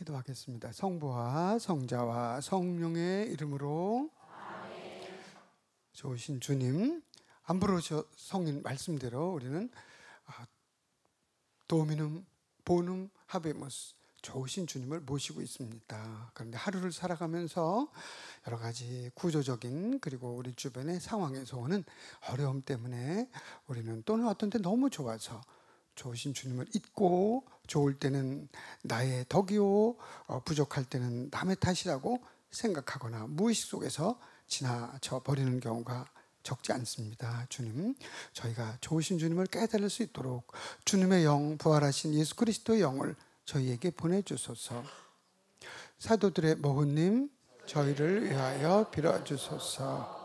기도하겠습니다. 성부와 성자와 성령의 이름으로. 좋으신 주님, 암브로시오 성인 말씀대로 우리는 도미눔 보눔 하베무스, 좋으신 주님을 모시고 있습니다. 그런데 하루를 살아가면서 여러 가지 구조적인 그리고 우리 주변의 상황에서 오는 어려움 때문에 우리는 또는 어떤 때 너무 좋아서 좋으신 주님을 잊고, 좋을 때는 나의 덕이요 부족할 때는 남의 탓이라고 생각하거나 무의식 속에서 지나쳐 버리는 경우가 적지 않습니다. 주님, 저희가 좋으신 주님을 깨달을 수 있도록 주님의 영, 부활하신 예수 그리스도의 영을 저희에게 보내주소서. 사도들의 모ሁ님, 저희를 위하여 빌어주소서.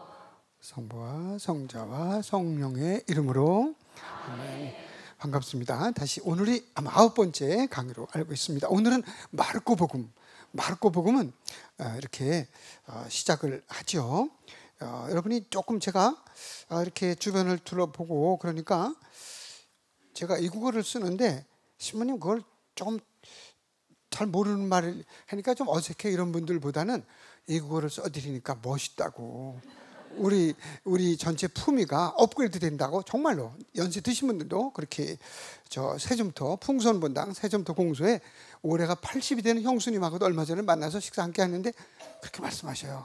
성부와 성자와 성령의 이름으로 아멘. 반갑습니다. 다시 오늘이 아마 9번째 강의로 알고 있습니다. 오늘은 마르코복음은 이렇게 시작을 하죠. 여러분이 조금 제가 이렇게 주변을 둘러보고 그러니까 제가 이 국어를 쓰는데 신부님 그걸 조금 잘 모르는 말을 하니까 좀 어색해, 이런 분들보다는 이 국어를 써드리니까 멋있다고, 우리 전체 품위가 업그레이드 된다고, 정말로 연세 드신 분들도 그렇게 저 세점터 풍선본당 세점터 공소에 올해가 80이 되는 형수님하고도 얼마 전에 만나서 식사 함께 했는데 그렇게 말씀하셔요.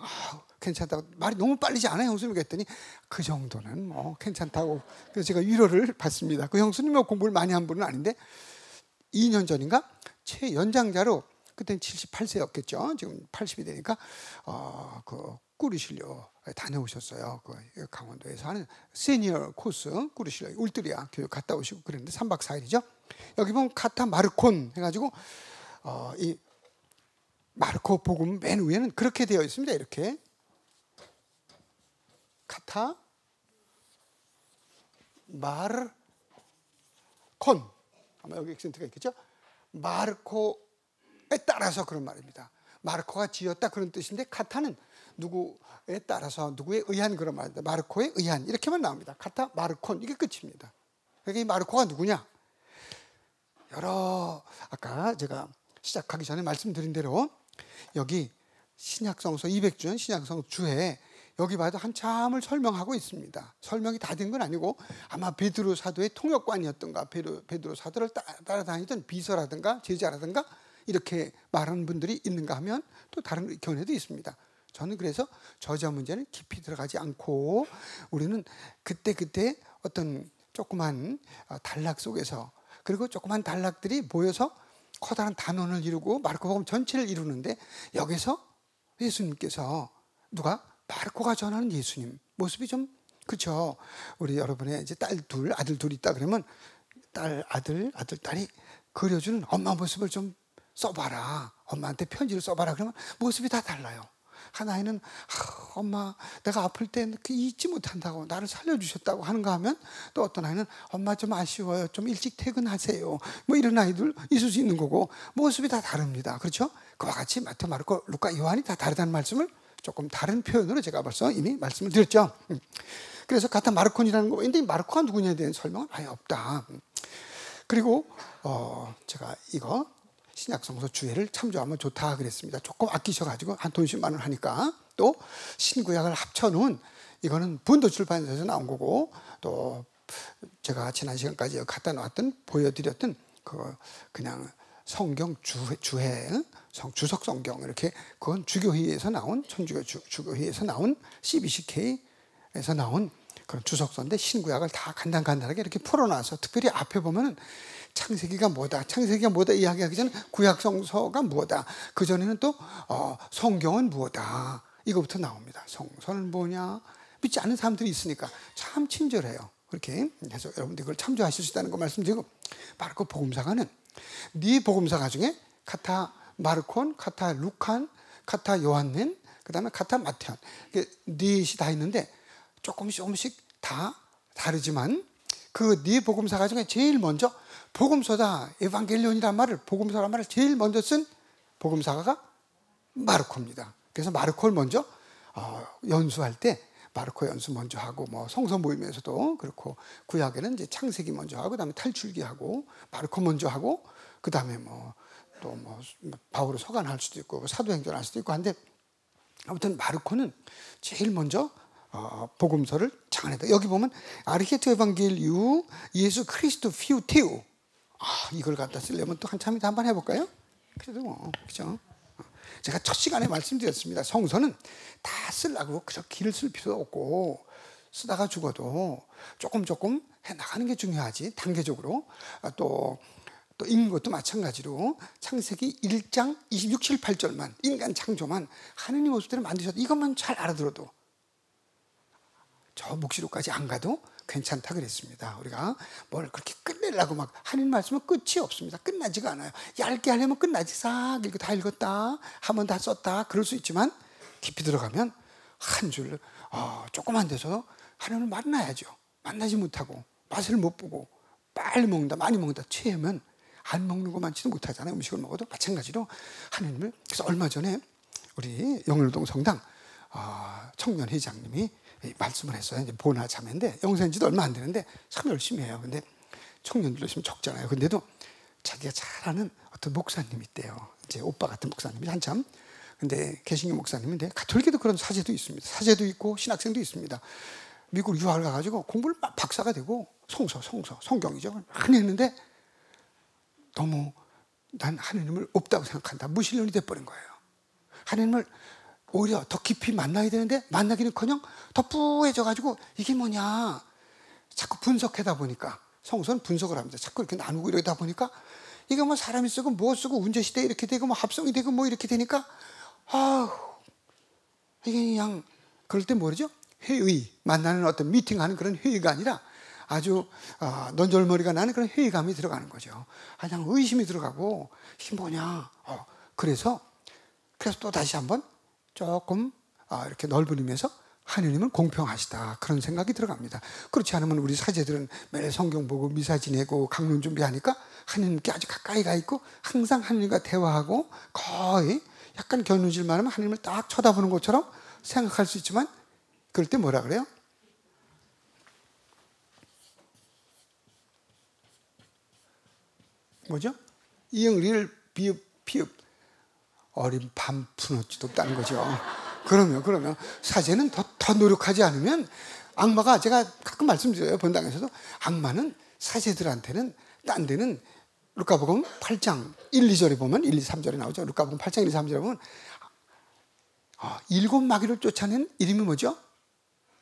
괜찮다고. 말이 너무 빨리지 않아요 형수님? 그랬더니 그 정도는 뭐 괜찮다고. 그래서 제가 위로를 받습니다. 그 형수님은 공부를 많이 한 분은 아닌데 2년 전인가 최연장자로, 그때는 78세였겠죠. 지금 80이 되니까 그 꾸르실려 다녀오셨어요. 그 강원도에서 하는 시니어 코스 꾸르실려 울트리아 교육 갔다 오시고 그랬는데 3박 4일이죠. 여기 보면 카타 마르콘 해가지고 이 마르코 복음 맨 위에는 그렇게 되어 있습니다. 이렇게 카타 마르콘, 아마 여기 액센트가 있겠죠. 마르코에 따라서 그런 말입니다. 마르코가 지었다 그런 뜻인데 카타는 누구에 따라서 누구에 의한 그런 말입니다. 마르코에 의한 이렇게만 나옵니다. 카타 마르콘, 이게 끝입니다. 그러니까 이 마르코가 누구냐? 아까 제가 시작하기 전에 말씀드린 대로 여기 신약성서 200준 신약성서 주에 여기 봐도 한참을 설명하고 있습니다. 설명이 다 된 건 아니고 아마 베드로 사도의 통역관이었던가, 베드로 사도를 따라다니던 비서라든가 제자라든가 이렇게 말하는 분들이 있는가 하면 또 다른 견해도 있습니다. 저는 그래서 저자 문제는 깊이 들어가지 않고 우리는 그때 어떤 조그만 단락 속에서, 그리고 조그만 단락들이 모여서 커다란 단원을 이루고 마르코복음 전체를 이루는데, 여기서 예수님께서 마르코가 전하는 예수님 모습이 좀 그렇죠. 우리 여러분의 이제 아들 둘 있다 그러면 아들, 딸이 그려주는 엄마 모습을 좀 써봐라, 엄마한테 편지를 써봐라 그러면 모습이 다 달라요. 하나에는 엄마 내가 아플 때 잊지 못한다고 나를 살려주셨다고 하는가 하면, 또 어떤 아이는 엄마 좀 아쉬워요, 좀 일찍 퇴근하세요, 뭐 이런 아이들 있을 수 있는 거고, 모습이 다 다릅니다. 그렇죠? 그와 같이 마태, 마르코, 루카, 요한이 다 다르다는 말씀을 조금 다른 표현으로 제가 벌써 이미 말씀을 드렸죠. 그래서 같은 마르콘이라는 거, 근데 마르코가 누구냐에 대한 설명은 아예 없다. 그리고 제가 이거 신약성서 주해를 참조하면 좋다 그랬습니다. 조금 아끼셔가지고 한 돈 10만 원 하니까. 또 신구약을 합쳐놓은, 이거는 분도 출판사에서 나온 거고, 또 제가 지난 시간까지 갖다 놨던 보여드렸던 그냥 성경 주해 주석 성경, 이렇게 그건 주교회에서 나온, 천주교 주교회에서 나온 CBCK에서 나온 그런 주석서인데, 신구약을 다 간단하게 이렇게 풀어놔서, 특별히 앞에 보면은 창세기가 뭐다 이야기하기 전에 구약성서가 뭐다, 그 전에는 또 성경은 뭐다, 이거부터 나옵니다. 성서는 뭐냐, 믿지 않는 사람들이 있으니까 참 친절해요. 그렇게 해서 여러분들이 그걸 참조하실 수 있다는 거 말씀드리고, 마르코 복음사가는 네 복음사가 중에 카타 마르콘, 카타 루칸, 카타 요한넨, 그 다음에 카타 마테온, 넷이 다 있는데 조금씩 다 다르지만 그 네 복음사가 중에 제일 먼저 복음서다, 에반겔리온이란 말을, 복음서란 말을 제일 먼저 쓴 복음사가가 마르코입니다. 그래서 마르코를 먼저 연수할 때 마르코 연수 먼저 하고, 뭐 성서 모임에서도 그렇고, 구약에는 이제 창세기 먼저 하고, 그다음에 탈출기 하고, 마르코 먼저 하고, 그다음에 뭐 또 뭐 바울을 서간할 수도 있고 사도행전 할 수도 있고 한데 아무튼 마르코는 제일 먼저 복음서를 장안했다. 여기 보면 아르히토 에반겔리우 예수 크리스토 피우테우. 이걸 갖다 쓰려면 또 한참이다. 한번 해볼까요? 그래도 뭐 그죠? 제가 첫 시간에 말씀드렸습니다. 성서는 다 쓰려고 그렇게 길을 쓸 필요도 없고 쓰다가 죽어도 조금 해 나가는 게 중요하지. 단계적으로 또 읽는 것도 마찬가지로 창세기 1장 26, 7, 8절만 인간 창조만 하느님 모습대로 만드셔도 이것만 잘 알아들어도 저 묵시록까지 안 가도 괜찮다 그랬습니다. 우리가 뭘 그렇게 끝내려고 막 하는 말씀은 끝이 없습니다. 끝나지가 않아요. 얇게 하려면 끝나지. 싹 읽고 다 읽었다. 한 번 다 썼다. 그럴 수 있지만 깊이 들어가면 한 줄 조그만 데서 하나님을 만나야죠. 만나지 못하고 맛을 못 보고 빨리 먹는다 많이 먹는다 취하면 안 먹는 거 많지도 못하잖아요. 음식을 먹어도 마찬가지로 하나님을. 그래서 얼마 전에 우리 영일동 성당 청년 회장님이 말씀을 했어요. 이제 보나 자매인데 영세한 지도 얼마 안 되는데 참 열심히 해요. 근데 청년들 열심히 적잖아요. 근데도 자기가 잘 아는 어떤 목사님이 있대요. 이제 오빠 같은 목사님이 한참. 근데 개신교 목사님인데 가톨릭에도 그런 사제도 있습니다. 사제도 있고 신학생도 있습니다. 미국 유학을 가가지고 공부를 막 박사가 되고 성경이죠. 많이 했는데 너무 난 하나님을 없다고 생각한다. 무신론이 돼버린 거예요. 하나님을 오히려 더 깊이 만나야 되는데 만나기는커녕 더 뿌해져가지고 이게 뭐냐 자꾸 분석하다 보니까 성서는 분석을 합니다. 자꾸 이렇게 나누고 이러다 보니까 이거 뭐 사람이 쓰고 뭐 쓰고 운제시대 이렇게 되고 뭐 합성이 되고 뭐 이렇게 되니까 이게 그냥 그럴 때 뭐죠? 회의 만나는 어떤 미팅하는 그런 회의가 아니라 아주 넌절머리가 나는 그런 회의감이 들어가는 거죠. 그냥 의심이 들어가고 이게 뭐냐. 그래서 또 다시 한번 조금 이렇게 넓은 의미에서 하느님은 공평하시다 그런 생각이 들어갑니다. 그렇지 않으면 우리 사제들은 매일 성경 보고 미사 지내고 강론 준비하니까 하느님께 아주 가까이 가 있고 항상 하느님과 대화하고 거의 약간 겨누질만 하면 하느님을 딱 쳐다보는 것처럼 생각할 수 있지만 그럴 때 뭐라 그래요? 뭐죠? 이응, 리을, 비읍, 피읍 어린 반푼어치도 없다는 거죠. 그러면 사제는 더 노력하지 않으면 악마가 제가 가끔 말씀드려요. 본당에서도 악마는 사제들한테는 딴 데는 루카복음 8장 1, 2절에 보면 1, 2, 3절에 나오죠. 루카복음 8장 1, 2, 3절에 보면 7 마귀를 쫓아낸 이름이 뭐죠?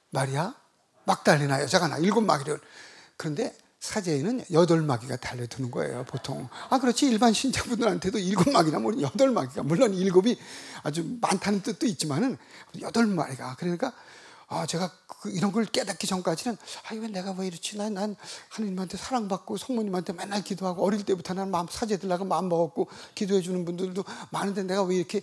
마리아 막달레나 여자가 7 마귀를. 그런데 사제에는 8 마귀가 달려드는 거예요, 보통. 그렇지. 일반 신자분들한테도 7 마귀나 뭐 8 마귀가. 물론 7이 아주 많다는 뜻도 있지만은 8 마귀가. 그러니까 제가 이런 걸 깨닫기 전까지는 왜 내가 왜 이렇지? 난 하나님한테 사랑받고 성모님한테 맨날 기도하고 어릴 때부터 난 사제들하고 마음 먹었고 기도해 주는 분들도 많은데 내가 왜 이렇게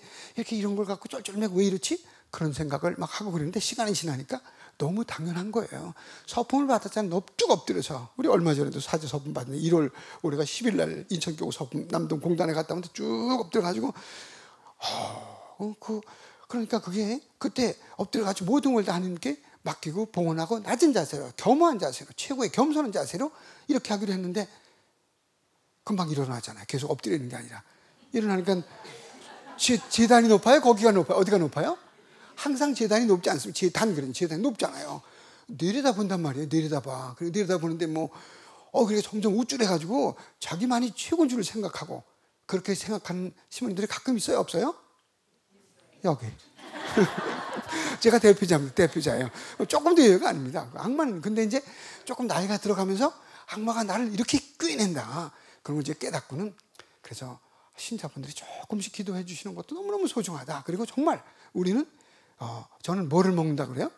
이런 걸 갖고 쫄쫄매고 왜 이렇지? 그런 생각을 막 하고 그러는데 시간이 지나니까 너무 당연한 거예요. 서품을 받았잖아요. 쭉 엎드려서. 우리 얼마 전에도 사제 서품 받는데 1월 우리가 10일 날 인천교구 서품 남동 공단에 갔다 오는데 쭉 엎드려가지고 그러니까 그게 그때 엎드려가지고 모든 걸 다 하나님께 맡기고 봉헌하고 낮은 자세로 겸허한 자세로 최고의 겸손한 자세로 이렇게 하기로 했는데 금방 일어나잖아요. 계속 엎드려 있는 게 아니라 일어나니까 제단이 높아요? 거기가 높아요? 어디가 높아요? 항상 제단이 높지 않습니다. 제단이 높잖아요. 내려다 본단 말이에요. 내려다봐. 그리고 내려다 보는데 그게 점점 우쭐해가지고 자기만이 최고인 줄 생각하고 그렇게 생각하는 신부님들이 가끔 있어요? 없어요? 여기. 제가 대표자예요. 조금 더 여유가 아닙니다. 악마는 근데 이제 조금 나이가 들어가면서 악마가 나를 이렇게 꿰낸다. 그런 걸 이제 깨닫고는 그래서 신자분들이 조금씩 기도해 주시는 것도 너무너무 소중하다. 그리고 정말 우리는 저는 뭐를 먹는다 그래요?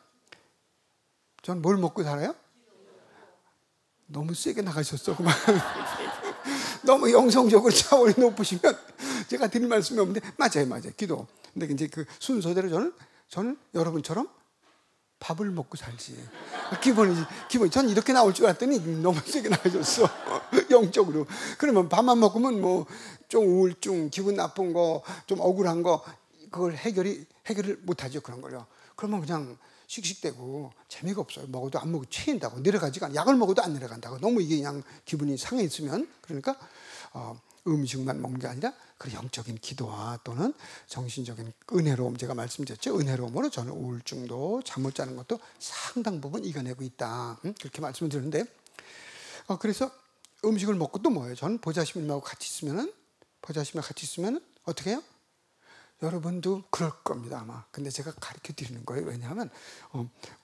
저는 뭘 먹고 살아요? 너무 세게 나가셨어. 그만. 너무 영성적으로 차원이 높으시면 제가 드릴 말씀이 없는데 맞아요. 기도. 근데 이제 그 순서대로 저는 여러분처럼 밥을 먹고 살지. 기본이지. 전 이렇게 나올 줄 알았더니 너무 세게 나가셨어. 영적으로. 그러면 밥만 먹으면 좀 우울증, 기분 나쁜 거, 좀 억울한 거 그걸 해결을 못하죠. 그런 걸요. 그러면 그냥 씩씩대고 재미가 없어요. 먹어도 안 먹어도 체인다고 내려가지가 않아. 약을 먹어도 안 내려간다고. 너무 이게 그냥 기분이 상해 있으면. 그러니까 음식만 먹는 게 아니라 그 영적인 기도와 또는 정신적인 은혜로움, 제가 말씀드렸죠. 은혜로움으로 저는 우울증도 잠 못 자는 것도 상당 부분 이겨내고 있다. 그렇게 말씀을 드렸는데, 그래서 음식을 먹고 또 뭐예요? 저는 보좌시민하고 같이 있으면은, 보좌시민하고 같이 있으면은 어떻게 해요? 여러분도 그럴 겁니다 아마. 근데 제가 가르쳐 드리는 거예요. 왜냐하면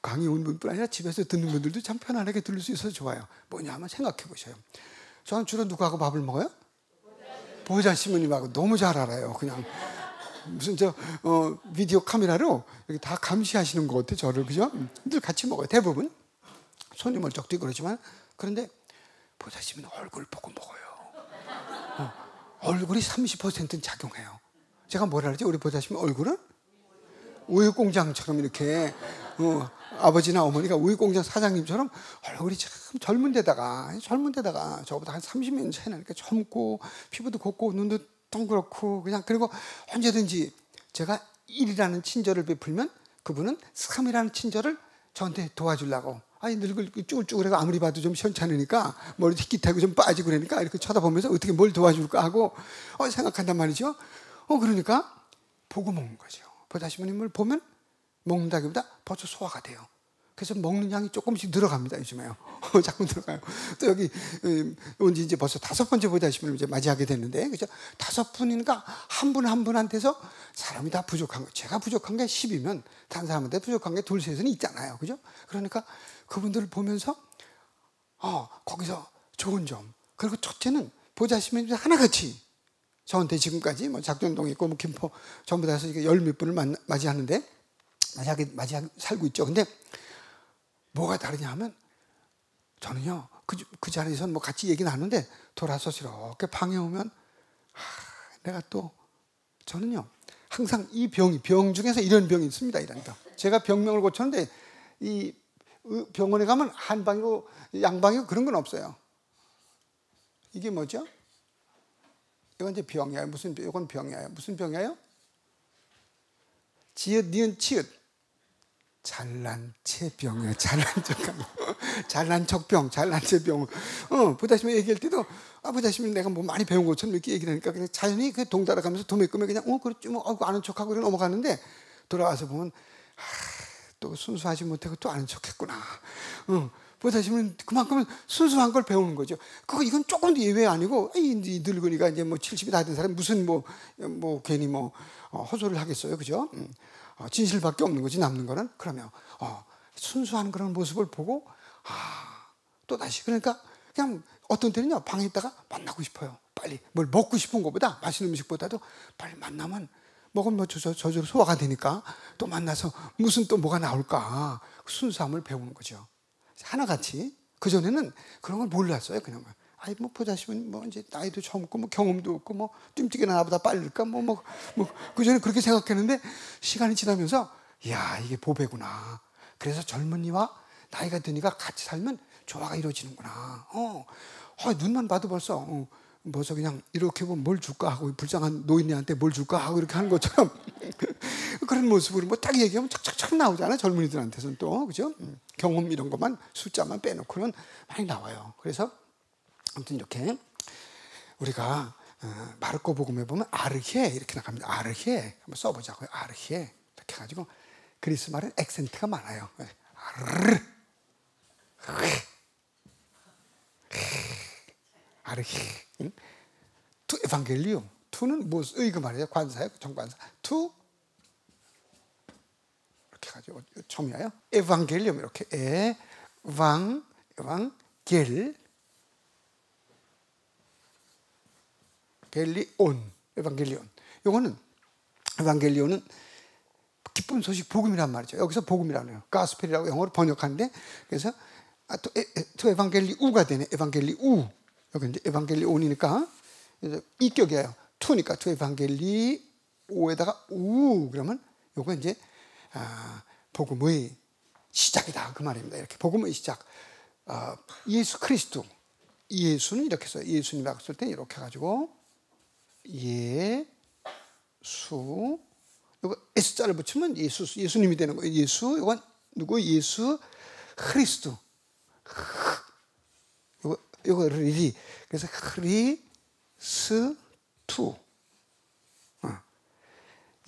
강의 온 분뿐 아니라 집에서 듣는 분들도 참 편안하게 들을 수 있어서 좋아요. 뭐냐 하면 생각해 보셔요. 저는 주로 누구하고 밥을 먹어요? 보좌 시모님하고. 너무 잘 알아요. 그냥 무슨 비디오 카메라로 여기 다 감시하시는 것 같아 저를. 그죠? 늘 같이 먹어요. 대부분 손이 멀쩍도 그러지만. 그런데 보좌 시모님 얼굴 보고 먹어요. 얼굴이 30%는 작용해요. 제가 뭐라 그러지? 우리 보자시면 얼굴은 우유공장처럼 이렇게 아버지나 어머니가 우유공장 사장님처럼 얼굴이 참 젊은 데다가 저보다 한 30년 차이 나니까 젊고 피부도 곱고 눈도 동그랗고 그냥. 그리고 언제든지 제가 1이라는 친절을 베풀면 그분은 3이라는 친절을 저한테 도와주려고. 아니 늙을 쭈글쭈글해가 아무리 봐도 좀 시원찮으니까 머리 틱틱하고 좀 빠지고 그러니까 이렇게 쳐다보면서 어떻게 뭘 도와줄까 하고 생각한단 말이죠. 그러니까 보고 먹는 거죠. 보다시모님을 보면 먹는다기보다 벌써 소화가 돼요. 그래서 먹는 양이 조금씩 늘어갑니다. 요즘에요. 자꾸 늘어가요. 또 여기 온지 이제 벌써 5번째 보다시모님 이제 맞이하게 됐는데, 그죠? 5분이니까 한 분 한 분한테서 사람이 다 부족한 거. 제가 부족한 게 10이면 다른 사람한테 부족한 게 둘, 셋은 있잖아요. 그죠? 그러니까 그분들을 보면서 거기서 좋은 점. 그리고 첫째는 보다시모님 하나같이 저한테 지금까지 뭐 작전동 있고 뭐 김포 전부 다 해서 열 몇 분을 맞이하는데 맞이하게 살고 있죠. 근데 뭐가 다르냐 하면 저는요 그 자리에서 뭐 같이 얘기 나누는데 돌아서서 이렇게 방에 오면 내가 또 저는요 항상 이 병 중에서 이런 병이 있습니다. 이런 병. 제가 병명을 고쳤는데 이 병원에 가면 한방이고 양방이고 그런 건 없어요. 이게 뭐죠? 이건 이제 병이에요. 이건 병이에요. 무슨 병이에요? 지읒, 니은, 치읒. 잘난 체병이에요. 잘난 척병, 잘난 체병. 보다시미 얘기할 때도 보다시미 내가 뭐 많이 배운 것처럼 이렇게 얘기를 하니까 그냥 자연히 그 동달아가면서 도매금에 그냥 그렇지 뭐 아는 척하고 넘어가는데 돌아와서 보면 또 순수하지 못하고 또 아는 척했구나. 보다시면 그만큼 순수한 걸 배우는 거죠. 이건 조금 더 예외 아니고 이 늙은이가 이제 뭐 70이 다 된 사람이 무슨 뭐 괜히 헛소리를 하겠어요, 그죠? 진실밖에 없는 거지 남는 거는. 그러면 순수한 그런 모습을 보고 또 다시 그러니까 그냥 어떤 때는요 방에 있다가 만나고 싶어요. 빨리 뭘 먹고 싶은 것보다 맛있는 음식보다도 빨리 만나면 먹으면 저절로 소화가 되니까 또 만나서 무슨 또 뭐가 나올까 순수함을 배우는 거죠. 하나같이. 그전에는 그런 걸 몰랐어요. 그냥 뭐 보자시면 뭐 이제 나이도 젊고 뭐 경험도 없고 뭐 뜀뛰기나 나보다 빠를까 그전에 그렇게 생각했는데 시간이 지나면서 이야 이게 보배구나. 그래서 젊은이와 나이가 드니까 같이 살면 조화가 이루어지는구나. 눈만 봐도 벌써 그냥 이렇게 보면 뭘 줄까 하고 불쌍한 노인네한테 뭘 줄까 하고 이렇게 하는 것처럼 그런 모습으로 뭐 딱 얘기하면 착착착 나오잖아요. 젊은이들한테서는 또 그죠? 경험 이런 것만 숫자만 빼놓고는 많이 나와요. 그래서 아무튼 이렇게 우리가 마르코 복음에 보면 아르헤 이렇게 나갑니다. 아르헤 한번 써보자고요. 아르헤 이렇게 해가지고 그리스 말은 액센트가 많아요. 아르 아르헤 투 에반겔리움. 투는 뭐 그 말이에요. 관사예요. 정관사. 투 이렇게 가지고 처음이에요. 에반겔리움 이렇게 에반겔리온. 요거는 에반겔리온은 기쁜 소식 복음이란 말이죠. 여기서 복음이라고 해요. 가스펠이라고 영어로 번역하는데 그래서 또 에반겔리우가 되네. 에반겔리우. 여기 이제 에반겔리온이니까 이격이에요. 투니까 투 에반겔리오에다가 우 그러면 요거 이제 복음의 시작이다 그 말입니다. 이렇게 복음의 시작. 예수 그리스도. 예수는 이렇게 써요. 예수님이라고 쓸 때 이렇게 해가지고 예수 이거 S자를 붙이면 예수님이 되는 거예요. 예수 이건 누구? 예수 그리스도. 이거 리 그래서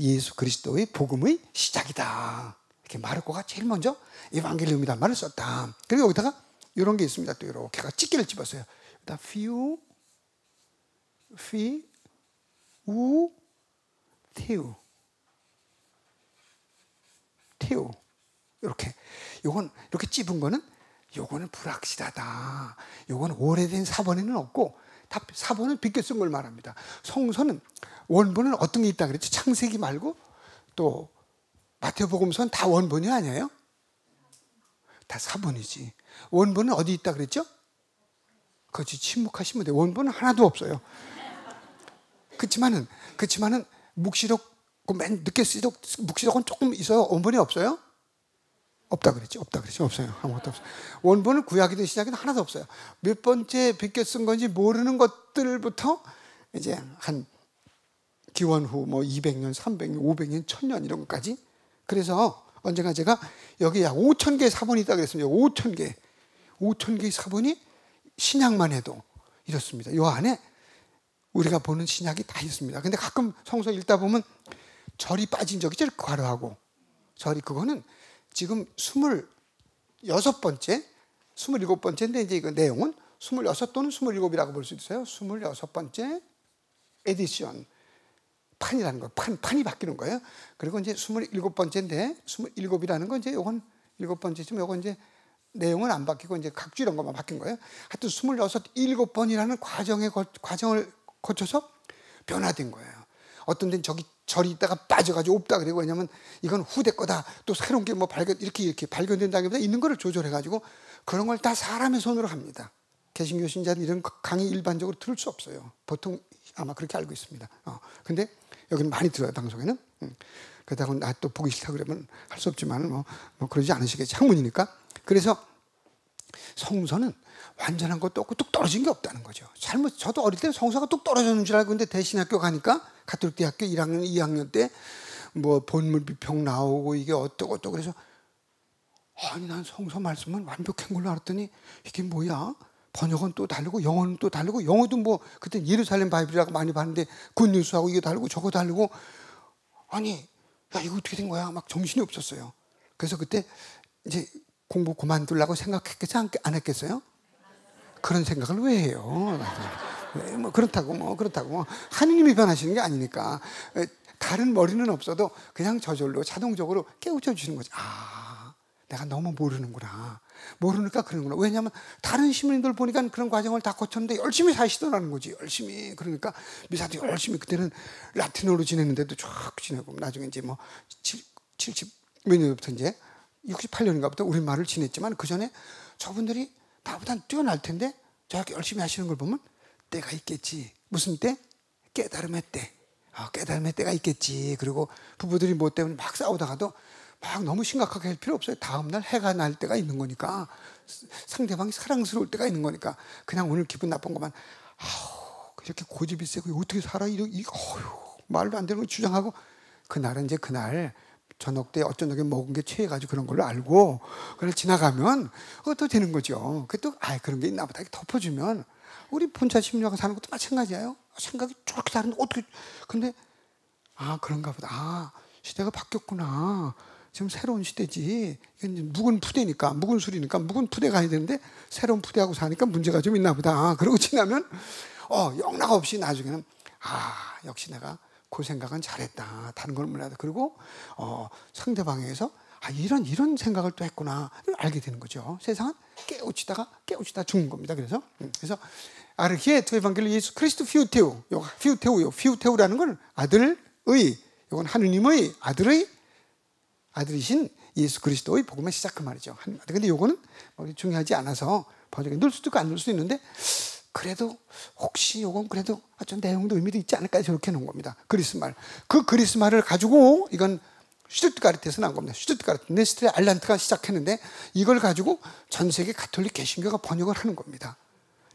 예수 그리스도의 복음의 시작이다. 이렇게 마르코가 제일 먼저 에반겔리움이란 말을 썼다. 그리고 여기다가 이런 게 있습니다. 또 이렇게가 찌개를 집었어요. 여기다 테우. 이렇게. 요건 이렇게 찝은 거는 요거는 불확실하다. 요건 오래된 사본에는 없고 다 사본은 비껴 쓴 걸 말합니다. 성서는 원본은 어떤 게 있다 그랬죠? 창세기 말고 또 마태복음서는 다 원본이 아니에요? 다 사본이지. 원본은 어디 있다 그랬죠? 그렇지, 침묵하시면 돼. 원본은 하나도 없어요. 그렇지만은 묵시록 맨 늦게 쓰도록 묵시록은 조금 있어요. 원본이 없어요? 없다 그랬지. 없어요. 아무것도 없어요. 원본은 구약이든 신약이든 하나도 없어요. 몇 번째 비껴 쓴 건지 모르는 것들부터 이제 한 기원 후 뭐 200년, 300년, 500년, 1000년 이런 것까지. 그래서 언젠가 제가 여기 약 5,000개의 사본이 있다고 그랬습니다. 5,000개의 사본이 신약만 해도 이렇습니다. 이 안에 우리가 보는 신약이 다 있습니다. 근데 가끔 성서 읽다 보면 절이 빠진 적이 제일 과로하고 절이 그거는 지금 26번째, 27번째인데 이제 이거 내용은 26 또는 27이라고 볼 수 있어요. 26번째 에디션. 판이라는 거, 판이 바뀌는 거예요. 그리고 이제 27번째인데 27이라는 건 이제 요건 7번째쯤 요건 이제 내용은 안 바뀌고 이제 각주 이런 것만 바뀐 거예요. 하여튼 26, 7번이라는 과정을 거쳐서 변화된 거예요. 어떤 데는 저기 절이 있다가 빠져가지고 없다 그리고 왜냐면 이건 후대 거다. 또 새로운 게 뭐 이렇게 발견된다기보다 있는 거를 조절해가지고 그런 걸 다 사람의 손으로 합니다. 개신교 신자는 이런 강의 일반적으로 들을 수 없어요. 보통 아마 그렇게 알고 있습니다. 근데 여기는 많이 들어요, 방송에는. 그러다가 나 또 보기 싫다 그러면 할 수 없지만 뭐 그러지 않으시겠지. 학문이니까. 그래서 성서는 완전한 것도 없고 뚝 떨어진 게 없다는 거죠. 저도 어릴 때 성서가 뚝 떨어졌는 줄 알고 근데 대신학교 가니까 가톨릭 대학교 1학년, 2학년 때 뭐 본문 비평 나오고 이게 어떠고 또 그래서 아니 난 성서 말씀은 완벽한 걸로 알았더니 이게 뭐야? 번역은 또 다르고 영어는 또 다르고 영어도 뭐 그때 예루살렘 바이블이라고 많이 봤는데 굿뉴스하고 이거 다르고 저거 다르고 아니 야 이거 어떻게 된 거야? 막 정신이 없었어요. 그래서 그때 이제 공부 그만두려고 생각했겠어요? 안 했겠어요? 그런 생각을 왜 해요? 뭐 그렇다고 하느님이 변하시는 게 아니니까 다른 머리는 없어도 그냥 저절로 자동적으로 깨우쳐 주시는 거죠. 아, 내가 너무 모르는구나. 모르니까 그러는구나. 왜냐하면 다른 시민들 보니까 그런 과정을 다 거쳤는데 열심히 사시더라는 거지. 열심히. 그러니까 미사도 열심히 그때는 라틴어로 지냈는데도 쭉 지내고 나중에 이제 뭐 70 몇 년부터 이제 68년인가부터 우리말을 지냈지만 그 전에 저분들이 나보다 뛰어날 텐데 저렇게 열심히 하시는 걸 보면 때가 있겠지. 무슨 때? 깨달음의 때. 깨달음의 때가 있겠지. 그리고 부부들이 뭐 때문에 막 싸우다가도 막 너무 심각하게 할 필요 없어요. 다음날 해가 날 때가 있는 거니까 상대방이 사랑스러울 때가 있는 거니까 그냥 오늘 기분 나쁜 것만 이렇게 고집이 세고 어떻게 살아? 말도 안 되는 걸 주장하고 그날은 이제 그날 저녁 때 어쩐 녁에 먹은 게 취해가지고 그런 걸로 알고 그걸 지나가면 또 되는 거죠. 그 또 그런 게 있나 보다 이렇게 덮어주면 우리 본차 심리학과 사는 것도 마찬가지예요. 생각이 저렇게 다른데 어떻게 근데 그런가 보다. 시대가 바뀌었구나. 지금 새로운 시대지. 이건 묵은 푸대니까 묵은 술이니까 묵은 푸대 가야 되는데 새로운 푸대하고 사니까 문제가 좀 있나 보다. 그러고 지나면 영락 없이 나중에는 역시 내가 그 생각은 잘했다. 다른 걸 몰라도 그리고 상대방에서 이런 생각을 또 했구나. 알게 되는 거죠. 세상은 깨우치다 죽는 겁니다. 그래서 아르히에 트 에반겔리 예수 크리스토 피우테우라는 건 아들의, 이건 하느님의 아들이신 예수 그리스도의 복음의 시작 그 말이죠. 근데 요거는 중요하지 않아서 번역에 넣을 수도 있고 안 넣을 수도 있는데 그래도 혹시 요건 그래도 좀 내용도 의미도 있지 않을까 저렇게 놓은 겁니다. 그리스말. 그 그리스말을 가지고 이건 슈투트가르트에서 나온 겁니다. 슈투트가르트, 네스트레 알란트가 시작했는데 이걸 가지고 전 세계 가톨릭 개신교가 번역을 하는 겁니다.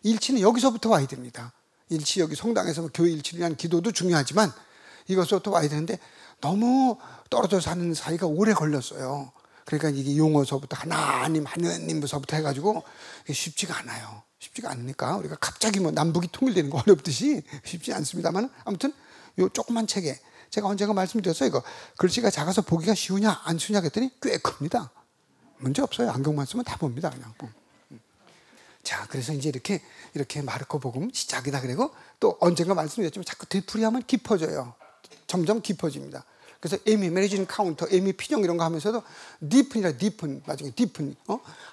일치는 여기서부터 와야 됩니다. 일치 여기 성당에서 교회 일치를 위한 기도도 중요하지만 이것부터 와야 되는데 너무 떨어져 사는 사이가 오래 걸렸어요. 그러니까 이게 용어서부터 하느님부터 해가지고 쉽지가 않아요. 쉽지가 않으니까 우리가 갑자기 뭐 남북이 통일되는 거 어렵듯이 쉽지 않습니다만, 아무튼 요 조그만 책에 제가 언젠가 말씀드렸어요. 이거 글씨가 작아서 보기가 쉬우냐 안 쉬우냐 했더니 꽤 큽니다. 문제 없어요. 안경만 쓰면 다 봅니다. 그냥. 자, 그래서 이제 이렇게 마르코 복음 시작이다. 그리고 또 언젠가 말씀드렸지만 자꾸 되풀이하면 깊어져요. 점점 깊어집니다. 그래서 에미 매니징 카운터, 에미 피정 이런 거 하면서도 디픈이라 디픈, 나중에 디픈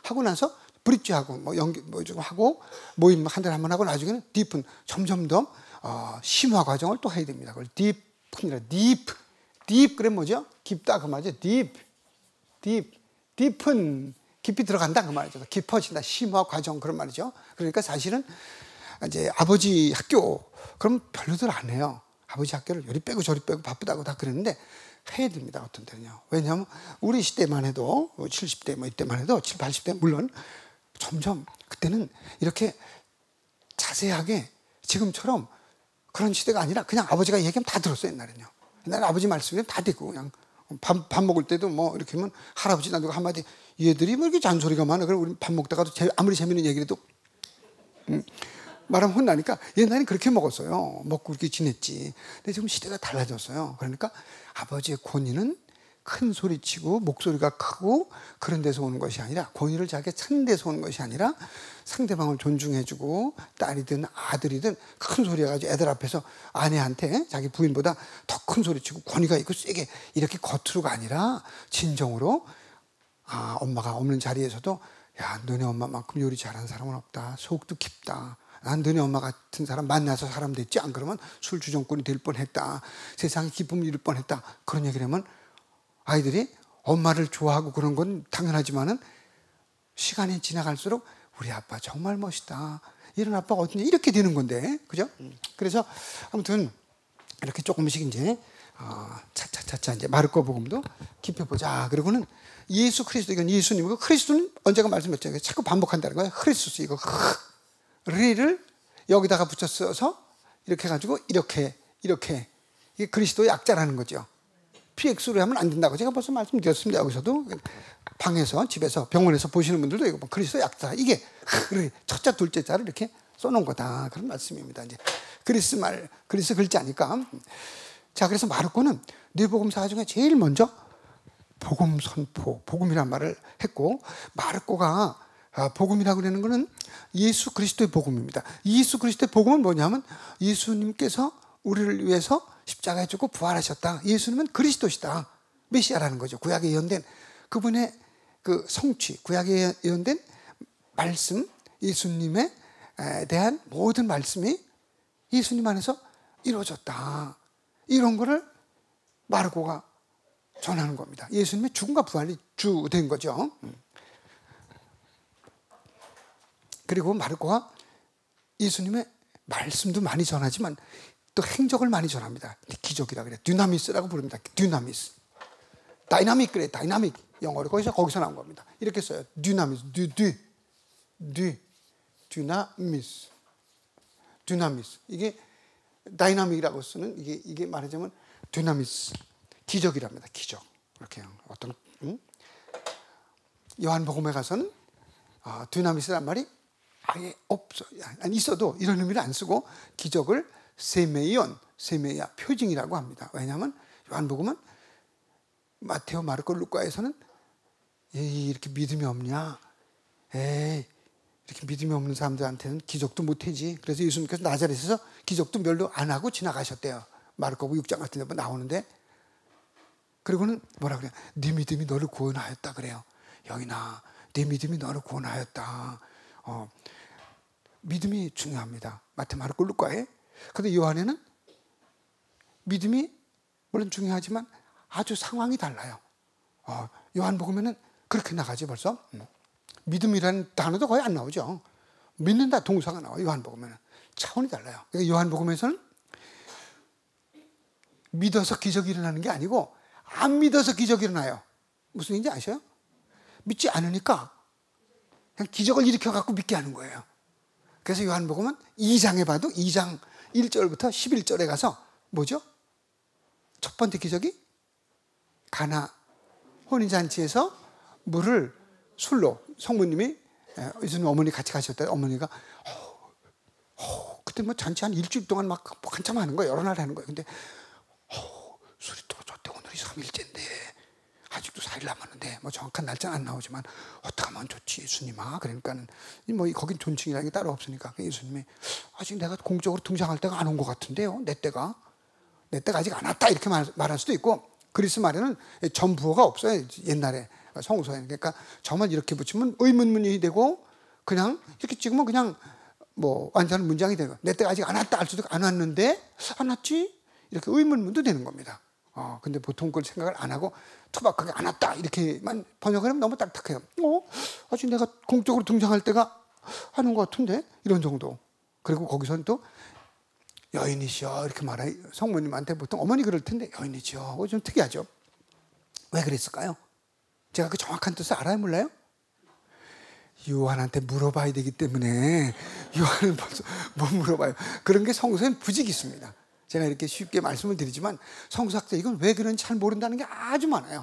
하고 나서 브릿지하고 뭐 연기 뭐 좀 하고 모임 한 달에 한 번 하고 나중에는 디픈, 점점 더 심화 과정을 또 해야 됩니다. 그걸 디픈이라 딥 그래 뭐죠? 깊다 그 말이죠. 딥은 깊이 들어간다 그 말이죠. 깊어진다, 심화 과정 그런 말이죠. 그러니까 사실은 이제 아버지 학교 그럼 별로들 안 해요. 아버지 학교를 요리 빼고 저리 빼고 바쁘다고 다 그랬는데 해야 됩니다. 어떤 때는요. 왜냐하면 우리 시대만 해도 70대 뭐 이때만 해도 70, 80대 물론 점점 그때는 이렇게 자세하게 지금처럼 그런 시대가 아니라 그냥 아버지가 얘기하면 다 들었어요. 옛날에는요. 옛날에 아버지 말씀이 다 듣고 그냥 밥 먹을 때도 뭐 이렇게 하면 할아버지 나누고 한마디 얘들이 뭐 이렇게 잔소리가 많아. 그럼 우리 밥 먹다가도 아무리 재밌는 얘기라도 말하면 혼나니까 옛날엔 그렇게 먹었어요. 먹고 그렇게 지냈지. 근데 지금 시대가 달라졌어요. 그러니까 아버지의 권위는 큰 소리치고 목소리가 크고 그런 데서 오는 것이 아니라, 권위를 자기가 찬 데서 오는 것이 아니라 상대방을 존중해주고 딸이든 아들이든 큰 소리 해가지고 애들 앞에서 아내한테 자기 부인보다 더 큰 소리치고 권위가 있고 세게 이렇게 겉으로가 아니라 진정으로 엄마가 없는 자리에서도 야, 너네 엄마만큼 요리 잘하는 사람은 없다. 속도 깊다. 난 너네 엄마 같은 사람 만나서 사람 됐지. 안 그러면 술 주정꾼이 될 뻔했다. 세상에 기쁨을 잃을 뻔했다. 그런 얘기를 하면 아이들이 엄마를 좋아하고 그런 건 당연하지만은 시간이 지나갈수록 우리 아빠 정말 멋있다. 이런 아빠가 어딨냐. 이렇게 되는 건데. 그죠? 그래서 아무튼 이렇게 조금씩 이제 차차차차 이제 마르코 복음도 깊여보자. 그리고는 예수 그리스도, 이건 예수님이고, 그리스도는 언제가 말씀했잖아요. 자꾸 반복한다는 거예요. 크리스토스, 이거 리를 여기다가 붙여 써서 이렇게 해가지고 이렇게 이게 그리스도의 약자라는 거죠. PX로 하면 안 된다고 제가 벌써 말씀드렸습니다. 여기서도 방에서, 집에서, 병원에서 보시는 분들도 이거 그리스도 약자, 이게 첫자 둘째 자를 이렇게 써놓은 거다, 그런 말씀입니다. 이제 그리스 글자니까. 자, 그래서 마르코는 뇌복음사 중에 제일 먼저 복음 선포, 복음이란 말을 했고, 마르코가 복음이라고 그러는 것은 예수 그리스도의 복음입니다. 예수 그리스도의 복음은 뭐냐면 예수님께서 우리를 위해서 십자가에 죽고 부활하셨다. 예수님은 그리스도시다. 메시아라는 거죠. 구약에 예언된 그분의 그 성취, 구약에 예언된 말씀, 예수님에 대한 모든 말씀이 예수님 안에서 이루어졌다. 이런 거를 마르코가 전하는 겁니다. 예수님의 죽음과 부활이 주된 거죠. 그리고 마르코가 예수님의 말씀도 많이 전하지만 또 행적을 많이 전합니다. 기적이라 그래. 듀나미스라고 부릅니다. 듀나미스. 다이나믹 그래. 다이나믹. 영어로 거기서 나온 겁니다. 이렇게 써요. 듀나미스. 듀나미스. 듀나미스. 이게 다이나믹이라고 쓰는 이게 말하자면 듀나미스. 기적이랍니다. 기적. 이렇게 어떤 요한복음에 가서는 듀나미스란 말이 아예 없어. 아니, 있어도 이런 의미를 안 쓰고 기적을 세메이아 표징이라고 합니다. 왜냐하면 요한복음은 마테오, 마르코, 루카에서는 이렇게 믿음이 없냐? 이렇게 믿음이 없는 사람들한테는 기적도 못하지. 그래서 예수님께서 나자렛에서 기적도 별로 안 하고 지나가셨대요. 마르코 6장 같은 데 나오는데, 그리고는 뭐라 그래요? 네 믿음이 너를 구원하였다 그래요. 여기나 네 믿음이 너를 구원하였다. 믿음이 중요합니다. 마태, 마르코, 루카에. 그런데 요한에는 믿음이 물론 중요하지만 아주 상황이 달라요. 요한복음에는 그렇게 나가지 벌써. 믿음이라는 단어도 거의 안 나오죠. 믿는다 동사가 나와요. 요한복음에는 차원이 달라요. 그러니까 요한복음에서는 믿어서 기적이 일어나는 게 아니고 안 믿어서 기적이 일어나요. 무슨 얘기인지 아셔요? 믿지 않으니까 그냥 기적을 일으켜갖고 믿게 하는 거예요. 그래서 요한복음은 2장에 봐도 2장 1절부터 11절에 가서 뭐죠? 첫 번째 기적이 가나 혼인잔치에서 물을 술로 성모님이 예수님 어머니 같이 가셨다. 어머니가 그때 뭐 잔치 한 일주일 동안 막 한참 하는 거예요. 여러 날 하는 거예요. 근데 술이 떨어졌대. 오늘이 3일째인데 아직도 4일 남았는데 뭐 정확한 날짜는 안 나오지만 어떻게 하면 좋지 예수님아. 그러니까는 뭐 거긴 존칭이라는 게 따로 없으니까 예수님이 아직 내가 공적으로 등장할 때가 안 온 것 같은데요. 내 때가 아직 안 왔다 이렇게 말할 수도 있고, 그리스 말에는 전부어가 없어요. 옛날에 성서에는. 그러니까 저만 이렇게 붙이면 의문문이 되고 그냥 이렇게 찍으면 그냥 뭐 완전한 문장이 되고, 내 때가 아직 안 왔다 할 수도 있고, 안 왔는데 안 왔지 이렇게 의문문도 되는 겁니다. 근데 보통 그걸 생각을 안 하고 투박하게 안 왔다 이렇게만 번역을 하면 너무 딱딱해요. 아직 내가 공적으로 등장할 때가 안 온 것 같은데 이런 정도. 그리고 거기서는 또 여인이시여 이렇게 말해. 성모님한테 보통 어머니 그럴 텐데 여인이시여 좀 특이하죠. 왜 그랬을까요? 제가 그 정확한 뜻을 알아요, 몰라요? 요한한테 물어봐야 되기 때문에 요한은 벌써 못 물어봐요. 그런 게 성서에는 부직이 있습니다. 제가 이렇게 쉽게 말씀을 드리지만 성서학자 이건 왜 그런지 잘 모른다는 게 아주 많아요.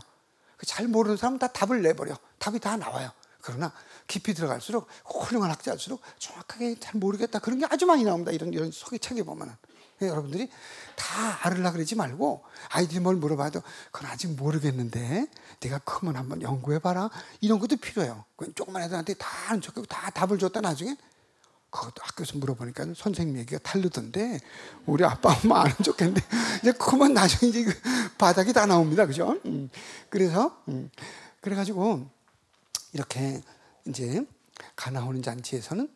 잘 모르는 사람은 다 답을 내버려. 답이 다 나와요. 그러나 깊이 들어갈수록 훌륭한 학자일수록 정확하게 잘 모르겠다 그런 게 아주 많이 나옵니다. 이런 소개책에 보면은. 여러분들이 다 알으려고 그러지 말고 아이들이 뭘 물어봐도 그건 아직 모르겠는데 내가 크면 한번 연구해봐라 이런 것도 필요해요. 조그만 애들한테 다 아는 척하고 다 답을 줬다 나중에 그것도 학교에서 물어보니까 선생님 얘기가 다르던데 우리 아빠 엄마 아는 척했는데 이제 크면 나중에 이제 바닥이 다 나옵니다. 그죠? 그래서 그래가지고 이렇게 이제 가나 오는 잔치에서는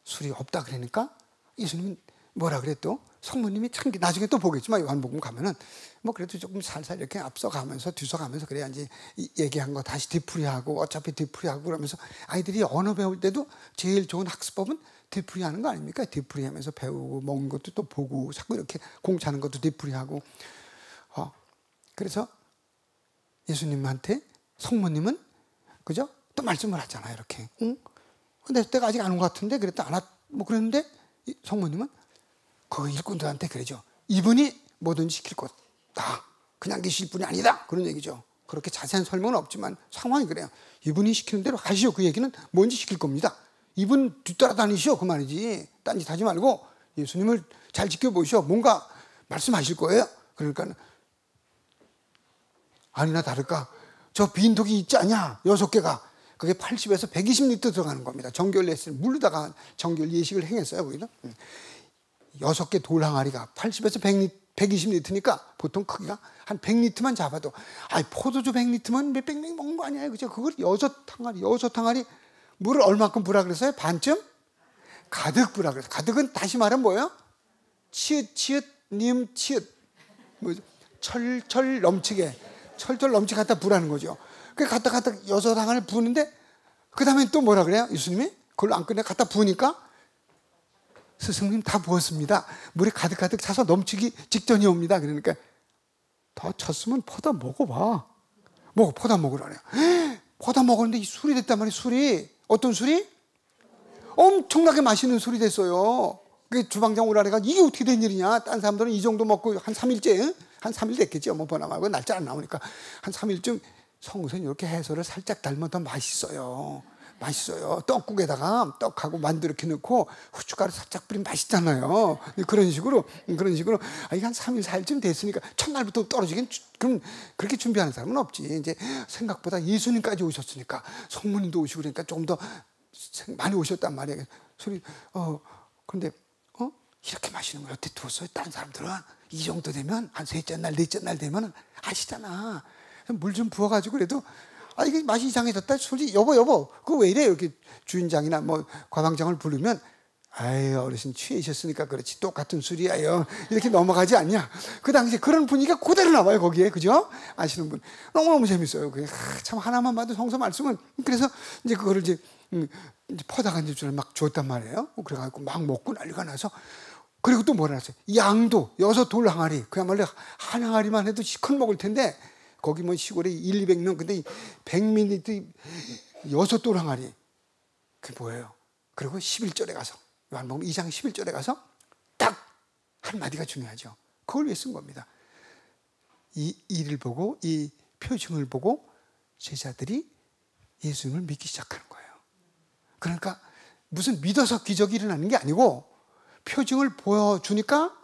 술이 없다 그러니까 예수님은 뭐라 그랬또 성모님이 참 나중에 또 보겠지만 요한복음 가면은 뭐 그래도 조금 살살 이렇게 앞서가면서 뒤서가면서 그래야지 얘기한 거 다시 뒤풀이하고 어차피 뒤풀이하고 그러면서 아이들이 언어 배울 때도 제일 좋은 학습법은 뒤풀이하는 거 아닙니까? 뒤풀이하면서 배우고 먹는 것도 또 보고 자꾸 이렇게 공차는 것도 뒤풀이하고 그래서 예수님한테 성모님은 그죠? 또 말씀을 하잖아요. 이렇게 근데 때가 아직 안 온 것 같은데 그랬다 안 왔 뭐 그랬는데 성모님은 그 일꾼들한테 그러죠. 이분이 뭐든지 시킬 거다. 그냥 계실 분이 아니다. 그런 얘기죠. 그렇게 자세한 설명은 없지만 상황이 그래요. 이분이 시키는 대로 가시오. 그 얘기는 뭔지 시킬 겁니다. 이분 뒤따라다니시오. 그 말이지. 딴짓 하지 말고 예수님을 잘 지켜보시오. 뭔가 말씀하실 거예요. 그러니까 아니나 다를까 저 빈독이 있지 않냐. 6개가. 그게 80에서 120리터 들어가는 겁니다. 정결 냈을 물로다가 정결 예식을 행했어요. 거기는. 6개 돌 항아리가 80에서 120리터니까 보통 크기가 한 100리터만 잡아도 포도주 100리터면 몇백 명 먹는 거 아니에요. 그죠? 그걸 6항아리 물을 얼마큼 부라 그랬어요? 반쯤? 가득 부라 그랬어요. 가득은 다시 말하면 뭐예요? 치읓 님 치읓 뭐죠? 철철 넘치게 갖다 부라는 거죠. 그 갖다 6항아리 부는데 그 다음에 또 뭐라 그래요? 예수님이 그걸로 안 끝내 갖다 부으니까 스승님 다 부었습니다. 물이 가득 차서 넘치기 직전이 옵니다. 그러니까 더 쳤으면 퍼다 먹어봐. 퍼다 먹으라래. 퍼다 먹었는데 이 술이 됐단 말이에요. 술이 어떤 술이? 엄청나게 맛있는 술이 됐어요. 그 주방장 오라래가 이게 어떻게 된 일이냐. 딴 사람들은 이 정도 먹고 한 3일째 한 3일 됐겠죠. 뭐 번화하고 날짜 안 나오니까 한 3일쯤 성우선 이렇게 해서를 살짝 닮아 더 맛있어요. 떡국에다가 떡하고 만두 이렇게 넣고 후춧가루 살짝 뿌리면 맛있잖아요. 그런 식으로 이게 한 3일 4일쯤 됐으니까 첫날부터 떨어지긴 그럼 그렇게 준비하는 사람은 없지. 이제 생각보다 예수님까지 오셨으니까 성모님도 오시고 그러니까 조금 더 많이 오셨단 말이에요. 그런데 이렇게 맛있는 걸 어떻게 두었어요? 다른 사람들은 이 정도 되면 한 셋째 날, 넷째 날 되면 아시잖아. 물 좀 부어가지고 그래도 이게 맛이 이상해졌다. 솔직히 여보 그거 왜 이래? 이렇게 주인장이나 뭐 과방장을 부르면 아유 어르신 취해셨으니까 그렇지 똑같은 술이야요. 이렇게 넘어가지 않냐? 그 당시에 그런 분위기가 그대로 나와요 거기에. 그죠? 아시는 분 너무너무 재밌어요. 참 하나만 봐도 성서 말씀은. 그래서 이제 그거를 이제 퍼다가 이제 막 줬단 말이에요. 그래가지고 막 먹고 난리가 나서 그리고 또 뭐라 하세요? 양도 6돌 항아리. 그야말로 한 항아리만 해도 시큰 먹을 텐데 거기 뭐 시골에 200명 근데 100ml 6돌 항아리. 그게 뭐예요? 그리고 11절에 가서 요한복음 2장 11절에 가서 딱 한마디가 중요하죠. 그걸 왜 쓴 겁니다. 이 일을 보고 이 표징을 보고 제자들이 예수님을 믿기 시작하는 거예요. 그러니까 무슨 믿어서 기적이 일어나는 게 아니고 표징을 보여주니까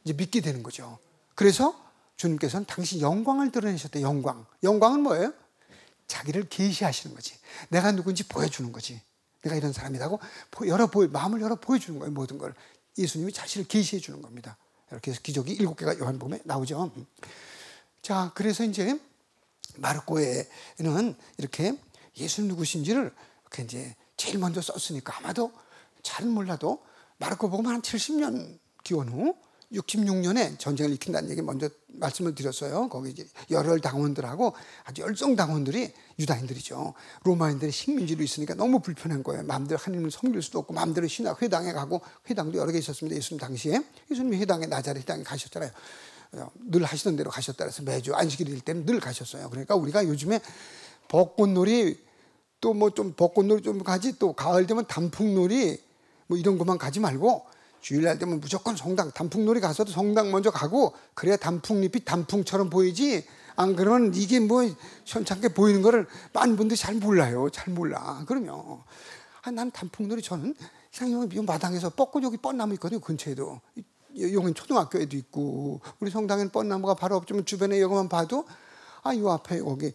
이제 믿게 되는 거죠. 그래서 주님께서는 당신 영광을 드러내셨대요. 영광. 영광은 뭐예요? 자기를 계시하시는 거지. 내가 누군지 보여주는 거지. 내가 이런 사람이라고 마음을 열어 보여주는 거예요. 모든 걸. 예수님이 자신을 계시해 주는 겁니다. 이렇게 해서 기적이 7개가 요한복음에 나오죠. 자, 그래서 이제 마르코에는 이렇게 예수님 누구신지를 이렇게 이제 제일 먼저 썼으니까 아마도 잘은 몰라도 마르코복음 한 70년 기원 후 66년에 전쟁을 일으킨다는 얘기 먼저 말씀을 드렸어요. 거기 이제 열혈 당원들하고 아주 열성 당원들이 유다인들이죠. 로마인들이 식민지로 있으니까 너무 불편한 거예요. 마음대로 하나님을 섬길 수도 없고 마음대로 신학 회당에 가고, 회당도 여러 개 있었습니다. 예수님 당시에 예수님이 회당에 나자렛 회당에 가셨잖아요. 늘 하시던 대로 가셨다 그래서 매주 안식일일 때는 늘 가셨어요. 그러니까 우리가 요즘에 벚꽃놀이 또 뭐 좀 벚꽃놀이 좀 가지, 또 가을 되면 단풍놀이 뭐 이런 것만 가지 말고 주일날 되면 무조건 성당, 단풍놀이 가서도 성당 먼저 가고, 그래야 단풍잎이 단풍처럼 보이지, 안 그러면 이게 뭐 현찮게 보이는 거를 많은 분들이 잘 몰라요. 잘 몰라. 그러면 난 단풍놀이, 저는 이상 마당에서 벚꽃, 여기 뻔나무 있거든요. 근처에도 용인 초등학교에도 있고, 우리 성당에는 뻔나무가 바로 없지만 주변에 여기만 봐도 요 앞에 여기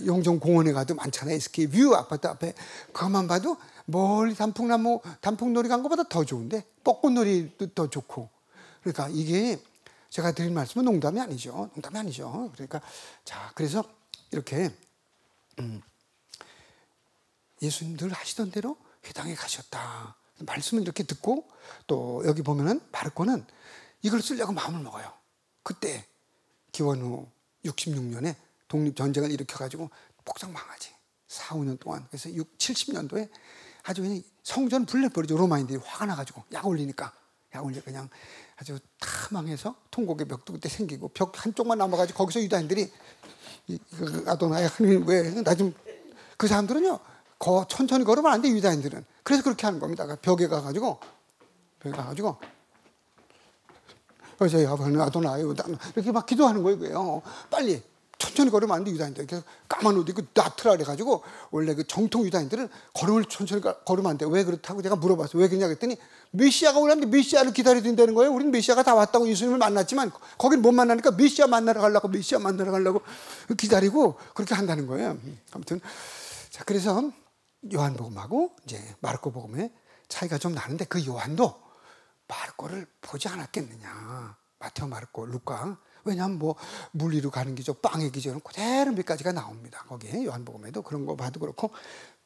영종공원에 가도 많잖아요. SK 뷰 아파트 앞에 그것만 봐도 멀리 단풍놀이 간 것보다 더 좋은데, 벚꽃놀이도 더 좋고. 그러니까 이게 제가 드린 말씀은 농담이 아니죠. 농담이 아니죠. 그러니까 자, 그래서 이렇게 예수님 늘 하시던 대로 회당에 가셨다. 말씀을 이렇게 듣고, 또 여기 보면은 마르코는 이걸 쓰려고 마음을 먹어요. 그때 기원 후 66년에 독립전쟁을 일으켜가지고 폭삭 망하지. 4, 5년 동안. 그래서 70년도에 아주 그냥 성전 불내버리죠. 로마인들이 화가 나가지고 약 올리니까 그냥 아주 다 망해서 통곡의 벽도 그때 생기고, 벽 한쪽만 남아가지고 거기서 유다인들이 아도나이 하느님 왜 나 좀, 그 사람들은요 천천히 걸으면 안 돼. 유다인들은. 그래서 그렇게 하는 겁니다. 벽에 가가지고 저희 아버지는 아도나이 이렇게 막 기도하는 거예요. 빨리 천천히 걸으면 안 돼. 유다인들 그래서 까만 옷 입고 나트라 그래가지고, 원래 그 정통 유다인들은 걸음을 천천히 걸으면 안 돼. 왜 그렇다고 제가 물어봤어요. 왜 그러냐 그랬더니 메시아가 오려는데 메시아를 기다려야 된다는 거예요. 우리는 메시아가 다 왔다고 예수님을 만났지만 거긴 못 만나니까 메시아 만나러 가려고 기다리고 그렇게 한다는 거예요. 아무튼 자, 그래서 요한복음하고 이제 마르코복음의 차이가 좀 나는데, 그 요한도 마르코를 보지 않았겠느냐. 마테오, 마르코, 루카. 왜냐하면 뭐 물리로 가는 기적, 빵의 기적은 그대로 몇 가지가 나옵니다. 거기에 요한복음에도 그런 거 봐도 그렇고,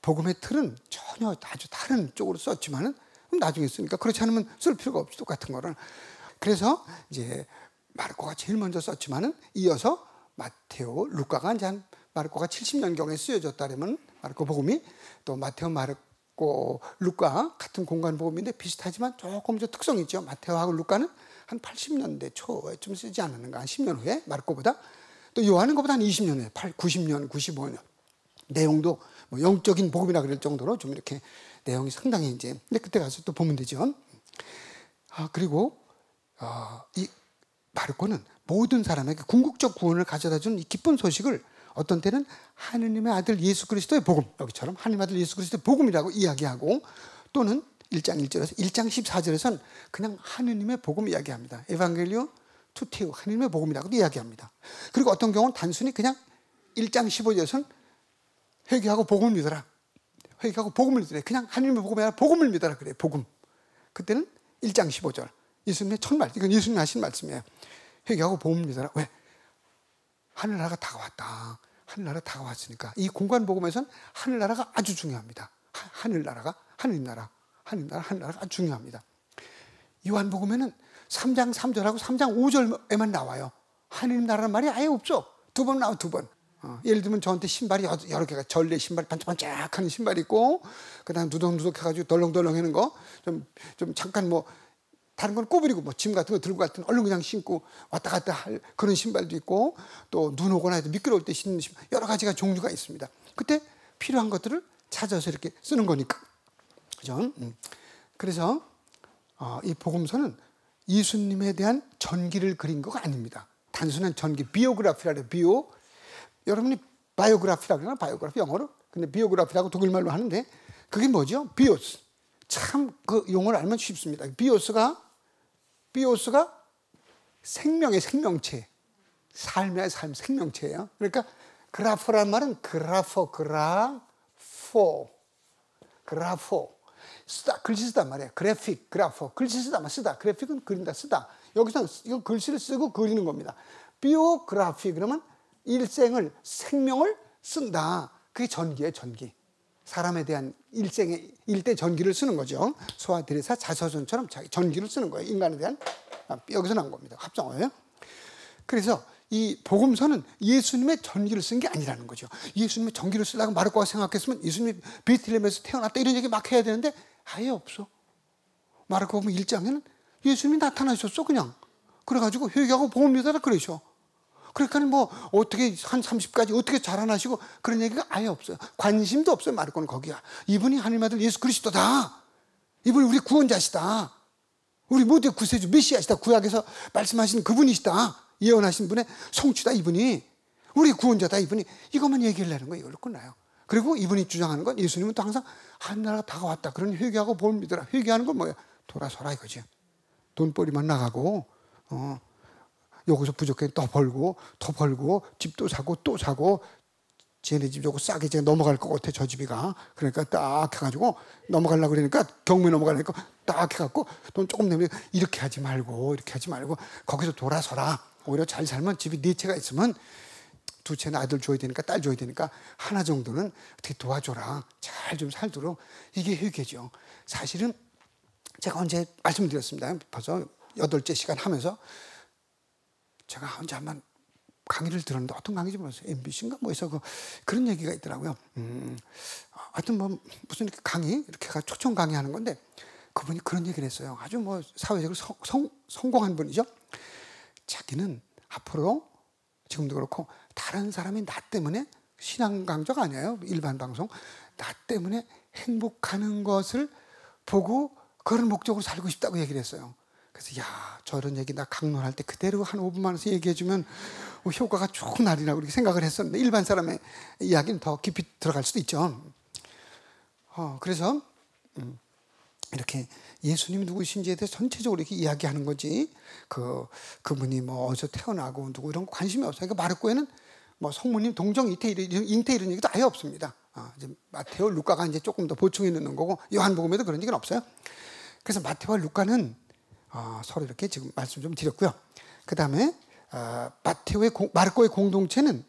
복음의 틀은 전혀 아주 다른 쪽으로 썼지만은 나중에 쓰니까, 그렇지 않으면 쓸 필요가 없이 똑같은 거를. 그래서 이제 마르코가 제일 먼저 썼지만은 이어서 마테오, 루카가 이제 한 마르코가 70년경에 쓰여졌다면 마르코 복음이, 또 마테오, 마르코, 루카 같은 공간 복음인데 비슷하지만 조금 더 특성이 있죠. 마테오하고 루카는 한 80년대 초에좀 쓰지 않았는가, 한 10년 후에 마르코보다. 또 요한은 그보다 한 20년 후에 90년, 95년. 내용도 뭐 영적인 복음이라 그럴 정도로 좀 이렇게 내용이 상당히 이제, 근데 그때 가서 또 보면 되죠. 그리고 이 마르코는 모든 사람에게 궁극적 구원을 가져다 준 이 기쁜 소식을 어떤 때는 하느님의 아들 예수 그리스도의 복음, 여기처럼 하느님의 아들 예수 그리스도의 복음이라고 이야기하고, 또는 1장 1절에서 1장 14절에서는 그냥 하느님의 복음 이야기합니다. 에반겔리오 투테오, 하느님의 복음이라고도 이야기합니다. 그리고 어떤 경우는 단순히 그냥 1장 15절에서는 회개하고 복음을 믿어라. 회개하고 복음을 믿어라. 그냥 하느님의 복음이 아니라 복음을 믿어라 그래요. 복음. 그때는 1장 15절. 예수님의 첫 말. 이건 예수님이 하신 말씀이에요. 회개하고 복음을 믿어라. 왜? 하늘나라가 다가왔다. 하늘나라가 다가왔으니까. 이 공간 복음에서는 하늘나라가 아주 중요합니다. 하늘나라가, 하늘나라가 아주 중요합니다. 요한복음에는 3장 3절하고 3장 5절에만 나와요. 하느님 나라는 말이 아예 없죠. 2번 나와, 2번. 예를 들면 저한테 신발이 여러 개가, 전래 신발, 반짝반짝하는 신발이 있고, 그 다음 누덕누덕 해가지고 덜렁덜렁 하는 거, 좀 잠깐 뭐, 다른 건 꼬부리고, 뭐, 짐 같은 거 들고 갈 때는 얼른 그냥 신고 왔다 갔다 할 그런 신발도 있고, 또 눈 오거나 해도 미끄러울 때 신는 신발, 여러 가지가 종류가 있습니다. 그때 필요한 것들을 찾아서 이렇게 쓰는 거니까. 그죠? 그래서, 이 복음서는 예수님에 대한 전기를 그린 거가 아닙니다. 단순한 전기, 비오그래피라 그래요. 비오. 여러분이 바이오그래피라고 그러나 바이오그래피 영어로. 근데 비오그래피라고 독일말로 하는데 그게 뭐죠? 비오스. 참 그 용어를 알면 쉽습니다. 비오스가 생명의 생명체. 삶의 삶 생명체예요. 그러니까 그라포란 말은 그라포 쓰다 글씨 쓰다 말이에요. 그래픽 그라포 글씨 쓰다 쓰다 그래픽은 그린다 쓰다. 여기서 이거 글씨를 쓰고 그리는 겁니다. 비오그래피 그러면 일생을 생명을 쓴다. 그게 전기예요. 전기. 사람에 대한 일대 전기를 쓰는 거죠. 소아 드레사 자서전처럼 자기 전기를 쓰는 거예요. 인간에 대한 여기서 난 겁니다. 합성어예요. 그래서 이 복음서는 예수님의 전기를 쓴 게 아니라는 거죠. 예수님의 전기를 쓰려고 마르코가 생각했으면 예수님이 베들레헴에서 태어났다 이런 얘기 막 해야 되는데 아예 없어. 마르코복음 1장에는 예수님이 나타나셨어 그냥. 그래가지고 회개하고 복음 믿어라 그러셔. 그러니까 뭐 어떻게 한 30까지 어떻게 자라나시고 그런 얘기가 아예 없어요. 관심도 없어요. 마르코는 거기야. 이분이 하나님 아들 예수 그리스도다. 이분이 우리 구원자시다. 우리 모두의 구세주 메시아시다. 구약에서 말씀하신 그분이시다. 예언하신 분의 성취다 이분이. 우리 구원자다 이분이. 이것만 얘기를 하는 거예요. 이걸로 끝나요. 그리고 이분이 주장하는 건 예수님은 또 항상 하늘나라가 다가왔다. 그런 회개하고 복음 믿어라. 회개하는 건 뭐예요? 돌아서라 이거지. 돈벌이만 나가고 여기서 부족해 더 벌고 집도 사고 또 사고 쟤네 집 저거 싸게 제가 넘어갈 것 같아 저 집이가. 그러니까 딱 해가지고 넘어가려고 그러니까 경매 넘어가려니까 딱 해갖고 돈 조금 내면 이렇게 하지 말고 거기서 돌아서라. 오히려 잘 살면 집이 4채가 있으면 2채는 아들 줘야 되니까 딸 줘야 되니까 하나 정도는 어떻게 도와줘라. 잘 좀 살도록. 이게 회개죠. 사실은 제가 언제 말씀드렸습니다. 벌써 8째 시간 하면서 제가 언제 한번 강의를 들었는데 어떤 강의인지 모르겠어요. MBC인가 뭐에서 그런 얘기가 있더라고요. 하여튼 뭐 무슨 이렇게 강의 이렇게 초청 강의하는 건데 그분이 그런 얘기를 했어요. 아주 뭐 사회적으로 성공한 분이죠. 자기는 앞으로 지금도 그렇고 다른 사람이 나 때문에 신앙 강좌가 아니에요. 일반 방송. 나 때문에 행복하는 것을 보고 그런 목적으로 살고 싶다고 얘기를 했어요. 그래서 야 저런 얘기 나 강론할 때 그대로 한 5분만 해서 얘기해주면 효과가 조금 나리라고 그렇게 생각을 했었는데 일반 사람의 이야기는 더 깊이 들어갈 수도 있죠. 그래서 이렇게 예수님이 누구신지에 대해서 전체적으로 이렇게 이야기하는 거지 그분이 뭐 어디서 태어나고 누구 이런 거 관심이 없어요. 그러니까 마르코에는 뭐 성모님 동정 잉태 이런 얘기도 아예 없습니다. 이제 마테오 루카가 이제 조금 더 보충해 넣는 거고 요한복음에도 그런 얘기는 없어요. 그래서 마테오와 루카는 서로 이렇게 지금 말씀 좀 드렸고요. 그 다음에 마르코의 공동체는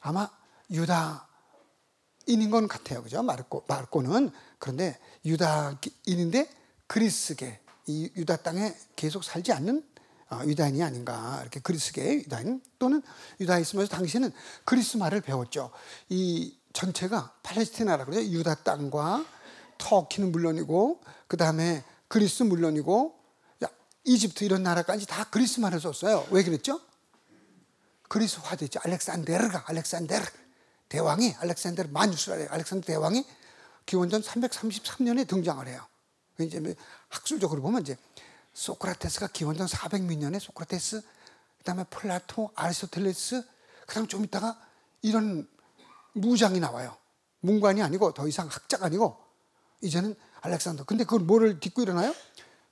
아마 유다인인 건 같아요. 그죠? 마르코는. 그런데 유다인인데 그리스계, 이 유다 땅에 계속 살지 않는 유다인이 아닌가. 이렇게 그리스계 유다인 또는 유다에 있으면서 당시에는 그리스 말을 배웠죠. 이 전체가 팔레스티나라 그러죠. 유다 땅과 터키는 물론이고 그 다음에 그리스 물론이고 이집트 이런 나라까지 다 그리스 말을 썼어요. 왜 그랬죠? 그리스화 됐죠. 알렉산데르 대왕이 알렉산데르 마뉴스라래요. 알렉산더 대왕이 기원전 333년에 등장을 해요. 이제 학술적으로 보면 이제 소크라테스가 기원전 400몇 년에 소크라테스, 그다음에 플라토, 아리스토텔레스, 그다음 좀 있다가 이런 무장이 나와요. 문관이 아니고 더 이상 학자가 아니고 이제는 알렉산더. 근데 그걸 뭐를 딛고 일어나요?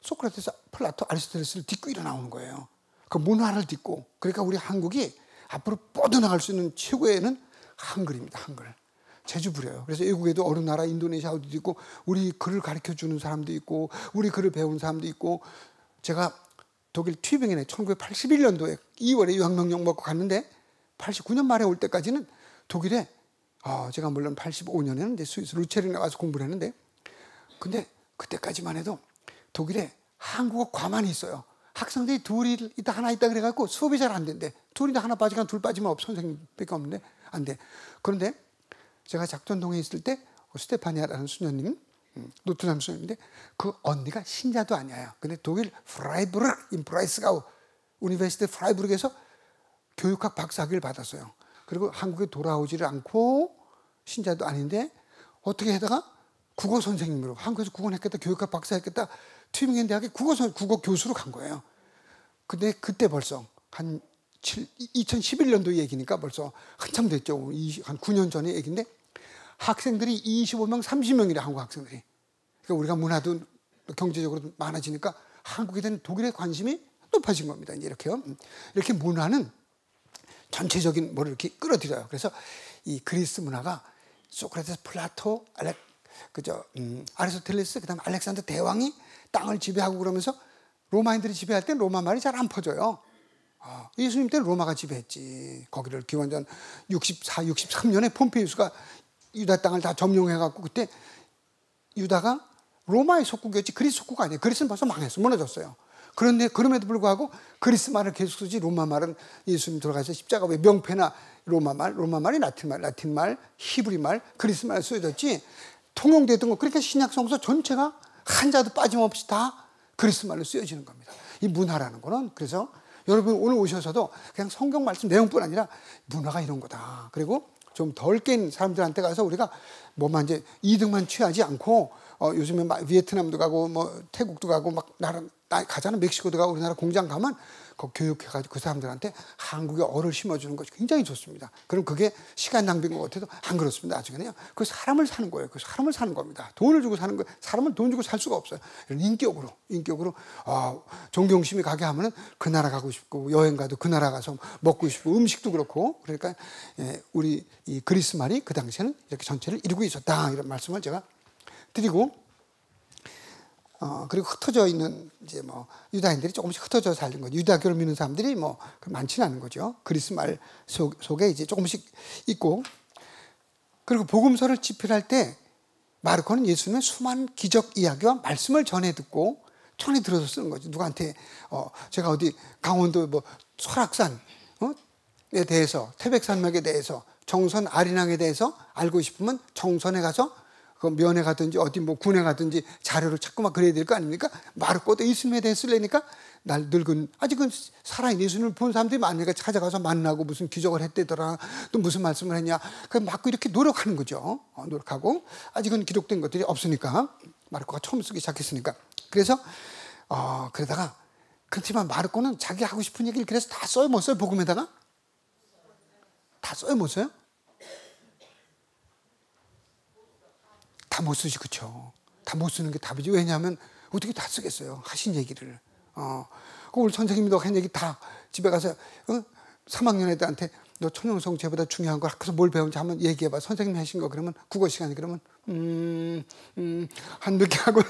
소크라테스, 플라토, 아리스토텔레스를 딛고 일어나오는 거예요. 그 문화를 딛고. 그러니까 우리 한국이 앞으로 뻗어나갈 수 있는 최고에는 한글입니다. 한글. 제주 부려요. 그래서 외국에도 어느 나라 인도네시아 어디도 있고 우리 글을 가르쳐주는 사람도 있고 우리 글을 배운 사람도 있고 제가 독일 튜빙에 1981년도에 2월에 유학명령 먹고 갔는데 89년 말에 올 때까지는 독일에 제가 물론 85년에는 이제 스위스 루체른에 와서 공부를 했는데 근데 그때까지만 해도 독일에 한국어 과만이 있어요. 학생들이 둘이 있다 하나 있다 그래갖고 수업이 잘 안 된대. 둘이나 하나 빠지거나 둘 빠지면 선생님밖에 없는데 안 돼. 그런데 제가 작전동에 있을 때 스테파니아라는 수녀님, 노트남 수녀인데 그 언니가 신자도 아니에요. 근데 독일 프라이부르크 인 브라이스가우 우니베시테 프라이부르크에서 교육학 박사학위를 받았어요. 그리고 한국에 돌아오지를 않고 신자도 아닌데 어떻게 하다가 국어 선생님으로 한국에서 국어 했겠다, 교육학 박사 했겠다, 튜빙엔 대학에 국어 교수로 간 거예요. 근데 그때 벌써 한 2011년도 얘기니까 벌써 한참 됐죠. 한 9년 전의 얘기인데 학생들이 25명, 30명이래, 한국 학생들이. 그러니까 우리가 문화도 경제적으로 많아지니까 한국에 대한 독일의 관심이 높아진 겁니다. 이제 이렇게요. 이렇게 문화는 전체적인 뭐를 이렇게 끌어들여요. 그래서 이 그리스 문화가 소크라테스, 플라토, 아리스토텔레스, 그다음 알렉산더 대왕이 땅을 지배하고 그러면서 로마인들이 지배할 땐 로마 말이 잘 안 퍼져요. 예수님 때는 로마가 지배했지. 거기를 기원전 64, 63년에 폼페이우스가 유다 땅을 다 점령해갖고 그때 유다가 로마의 속국이었지 그리스 속국 아니에요. 그리스는 벌써 망했어, 무너졌어요. 그런데 그럼에도 불구하고 그리스 말을 계속 쓰지 로마 말은 예수님 들어가서 십자가 왜 명패나 로마 말이 라틴 말, 히브리 말, 그리스 말 쓰여졌지 통용됐던 거. 그러니까 신약 성서 전체가 한자도 빠짐없이 다 그리스 말로 쓰여지는 겁니다. 이 문화라는 거는 그래서 여러분 오늘 오셔서도 그냥 성경 말씀 내용뿐 아니라 문화가 이런 거다. 그리고 좀 덜 깬 사람들한테 가서 우리가 뭐만 이제 이득만 취하지 않고 요즘에 막 비에트남도 가고 뭐 태국도 가고 막 가잖아. 멕시코도 가고 우리나라 공장 가면 거 교육해가지고 그 사람들한테 한국의 어를 심어주는 것이 굉장히 좋습니다. 그럼 그게 시간 낭비인 것 같아도 안 그렇습니다. 나중에는요. 그 사람을 사는 거예요. 그 사람을 사는 겁니다. 돈을 주고 사는 거예요. 사람은 돈 주고 살 수가 없어요. 인격으로 존경심이 가게 하면은 그 나라 가고 싶고 여행 가도 그 나라 가서 먹고 싶고 음식도 그렇고 그러니까 우리 이 그리스 말이 그 당시에는 이렇게 전체를 이루고 있었다 이런 말씀을 제가 드리고. 그리고 흩어져 있는 이제 뭐 유다인들이 조금씩 흩어져 살는 거죠. 유다교를 믿는 사람들이 뭐 많지는 않은 거죠. 그리스 말 속에 이제 조금씩 있고. 그리고 복음서를 집필할 때 마르코는 예수님의 수많은 기적 이야기와 말씀을 전해 들어서 쓰는 거죠. 누구한테 제가 어디 강원도 뭐 설악산에 대해서 태백산맥에 대해서 정선 아리랑에 대해서 알고 싶으면 정선에 가서 그 면회 가든지 어디 뭐 군에 가든지 자료를 찾고 막 그래야 될 거 아닙니까? 마르코도 예수님에 대해 쓰려니까 날 늙은 아직은 살아있는 예수님을 본 사람들이 많으니까 찾아가서 만나고 무슨 기적을 했대더라 또 무슨 말씀을 했냐 막 이렇게 노력하는 거죠. 노력하고 아직은 기록된 것들이 없으니까 마르코가 처음 쓰기 시작했으니까. 그래서 그러다가 그렇지만 마르코는 자기 하고 싶은 얘기를 그래서 다 써요. 못 써요? 복음에다가 다 써요? 못 써요? 다 못 쓰지, 그쵸? 다 못 쓰는 게 답이지. 왜냐하면 어떻게 다 쓰겠어요? 하신 얘기를. 오늘 선생님도 한 얘기 다 집에 가서 3학년 애들한테 너 천연성 제보다 중요한 걸 학교에서 뭘 배운지 한번 얘기해봐. 선생님이 하신 거 그러면 국어 시간에 그러면 한 몇 개 하고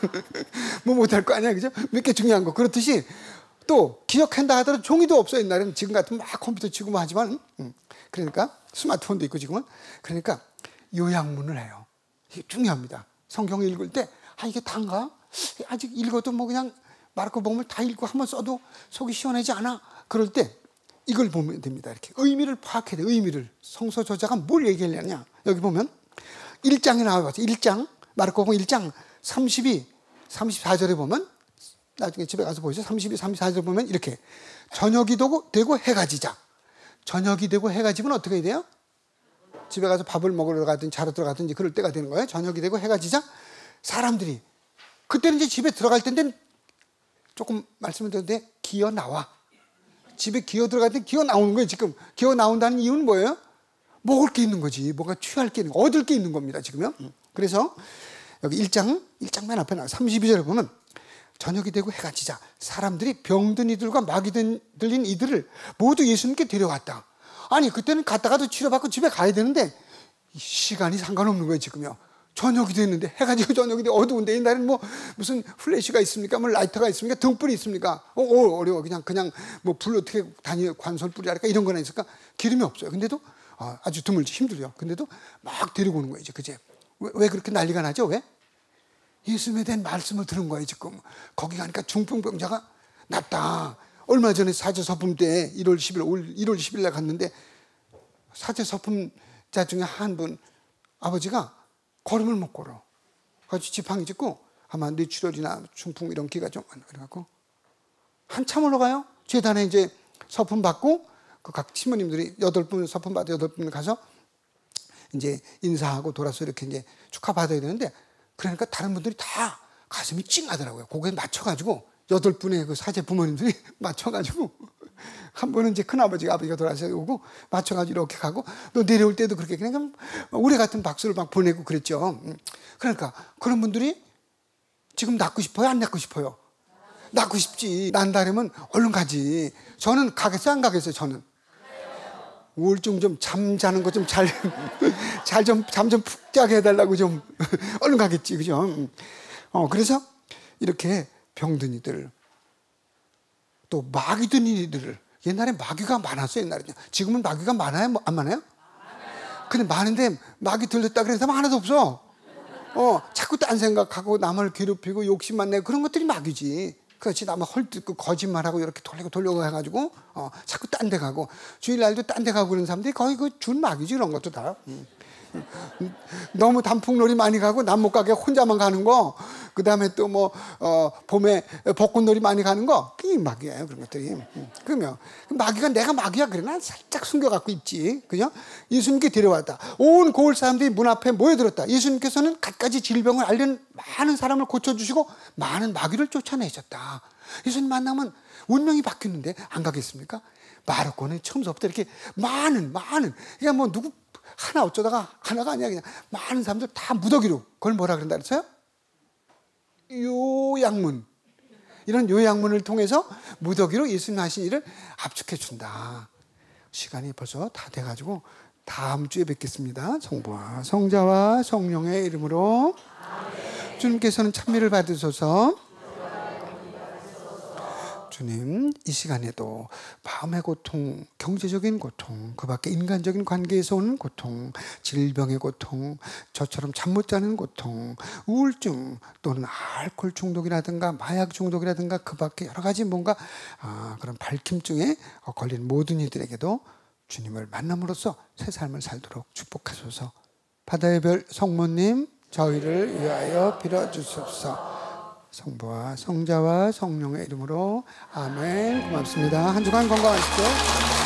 뭐 못할 거 아니야, 그죠? 몇 개 중요한 거. 그렇듯이 또 기억한다 하더라도 종이도 없어. 옛날에는 지금 같으면 막 컴퓨터 치고 뭐 하지만 그러니까 스마트폰도 있고 지금은 그러니까 요약문을 해요. 이게 중요합니다. 성경을 읽을 때 이게 단가? 아직 읽어도 뭐 그냥 마르코 복음을 다 읽고 한번 써도 속이 시원하지 않아. 그럴 때 이걸 보면 됩니다. 이렇게 의미를 파악해야 돼. 의미를. 성서 저자가 뭘 얘기하려냐. 여기 보면 1장에 나와봤어요. 1장 마르코 복음 1장 32, 34절에 보면 나중에 집에 가서 보세요. 32, 34절 보면 이렇게 저녁이 되고 해가 지자. 저녁이 되고 해가 지면 어떻게 해야 돼요? 집에 가서 밥을 먹으러 가든지 자러 들어가든지 그럴 때가 되는 거예요. 저녁이 되고 해가 지자 사람들이 그때는 이제 집에 들어갈 텐데 조금 말씀을 드렸는데 기어 나와. 집에 기어 들어갈 때 기어 나오는 거예요. 지금 기어 나온다는 이유는 뭐예요? 먹을 게 있는 거지. 뭐가 취할 게 있는 거, 얻을 게 있는 겁니다. 지금요. 그래서 여기 1장 맨 앞에 나와 32절에 보면 저녁이 되고 해가 지자 사람들이 병든 이들과 마귀 들린 이들을 모두 예수님께 데려왔다. 아니 그때는 갔다가도 치료받고 집에 가야 되는데 시간이 상관없는 거예요. 지금요. 저녁이 됐는데 해가 지고 저녁이 돼 어두운데 옛날에는 뭐 무슨 플래시가 있습니까? 뭐 라이터가 있습니까? 등불이 있습니까? 어려워. 그냥 뭐 불 어떻게 관솔 뿌리 할까 이런 거나 있을까? 기름이 없어요. 근데도 아주 드물지 힘들어요. 근데도 막 데리고 오는 거예요. 그제 왜 그렇게 난리가 나죠? 왜? 예수님에 대한 말씀을 들은 거예요. 지금 거기 가니까 중풍병자가 낫다. 얼마 전에 사제서품 때 1월 10일 날 갔는데 사제서품자 중에 한 분 아버지가 걸음을 못 걸어. 그래서 지팡이 짚고 아마 뇌출혈이나 중풍 이런 기가 좀 그래갖고 한참 올라가요. 재단에 이제 서품 받고 그 각 신부님들이 8분 서품 받아 8분 가서 이제 인사하고 돌아서 이렇게 이제 축하 받아야 되는데 그러니까 다른 분들이 다 가슴이 찡하더라고요. 거기에 맞춰가지고 8분의 그 사제 부모님들이 맞춰가지고 한 번은 이제 큰아버지가 아버지가 돌아서 오고 맞춰가지고 이렇게 가고 또 내려올 때도 그렇게 그냥 우리 같은 박수를 막 보내고 그랬죠. 그러니까 그런 분들이 지금 낳고 싶어요? 안 낳고 싶어요? 낳고 싶지. 난다면 얼른 가지. 저는 가겠어요? 안 가겠어요? 저는 우울증 좀 잠자는 거 좀 잘 잠 좀 푹 자게 해달라고 좀 얼른 가겠지, 그죠? 그래서 이렇게 병든 이들 또 마귀 든 이들을 옛날에 마귀가 많았어요. 옛날에는. 지금은 마귀가 많아요? 안 많아요? 근데 많은데 마귀 들렸다 그래서 하나도 없어. 자꾸 딴 생각하고 남을 괴롭히고 욕심만 내고 그런 것들이 마귀지. 그렇지. 남을 헐뜯고 거짓말하고 이렇게 돌려고 해가지고 자꾸 딴 데 가고 주일날도 딴 데 가고 그런 사람들이 거의 그 준 마귀지. 이런 것도 다. 너무 단풍놀이 많이 가고 남 못 가게 혼자만 가는 거, 그 다음에 또 뭐 봄에 벚꽃놀이 많이 가는 거, 그게 마귀예요. 그런 것들이. 그러면 마귀가 내가 마귀야 그래 난 살짝 숨겨갖고 있지, 그죠? 예수님께 데려왔다. 온 고을 사람들이 문 앞에 모여들었다. 예수님께서는 갖가지 질병을 앓는 많은 사람을 고쳐주시고 많은 마귀를 쫓아내셨다. 예수님 만나면 운명이 바뀌는데 안 가겠습니까? 마르코는 처음부터 이렇게 많은 그냥 뭐 누구 하나 어쩌다가 하나가 아니야, 그냥 많은 사람들 다 무더기로, 그걸 뭐라 그런다 그랬어요? 요양문. 이런 요양문을 통해서 무더기로 예수님 하신 일을 압축해 준다. 시간이 벌써 다 돼가지고 다음 주에 뵙겠습니다. 성부와 성자와 성령의 이름으로. 아멘. 주님께서는 찬미를 받으소서. 주님, 이 시간에도 마음의 고통, 경제적인 고통, 그 밖에 인간적인 관계에서 오는 고통, 질병의 고통, 저처럼 잠 못 자는 고통, 우울증 또는 알코올 중독이라든가 마약 중독이라든가 그 밖에 여러 가지 뭔가 그런 발킴증에 걸린 모든 이들에게도 주님을 만남으로써 새 삶을 살도록 축복하소서. 바다의 별 성모님, 저희를 위하여 빌어주소서. 성부와 성자와 성령의 이름으로 아멘. 고맙습니다. 한 주간 건강하십시오.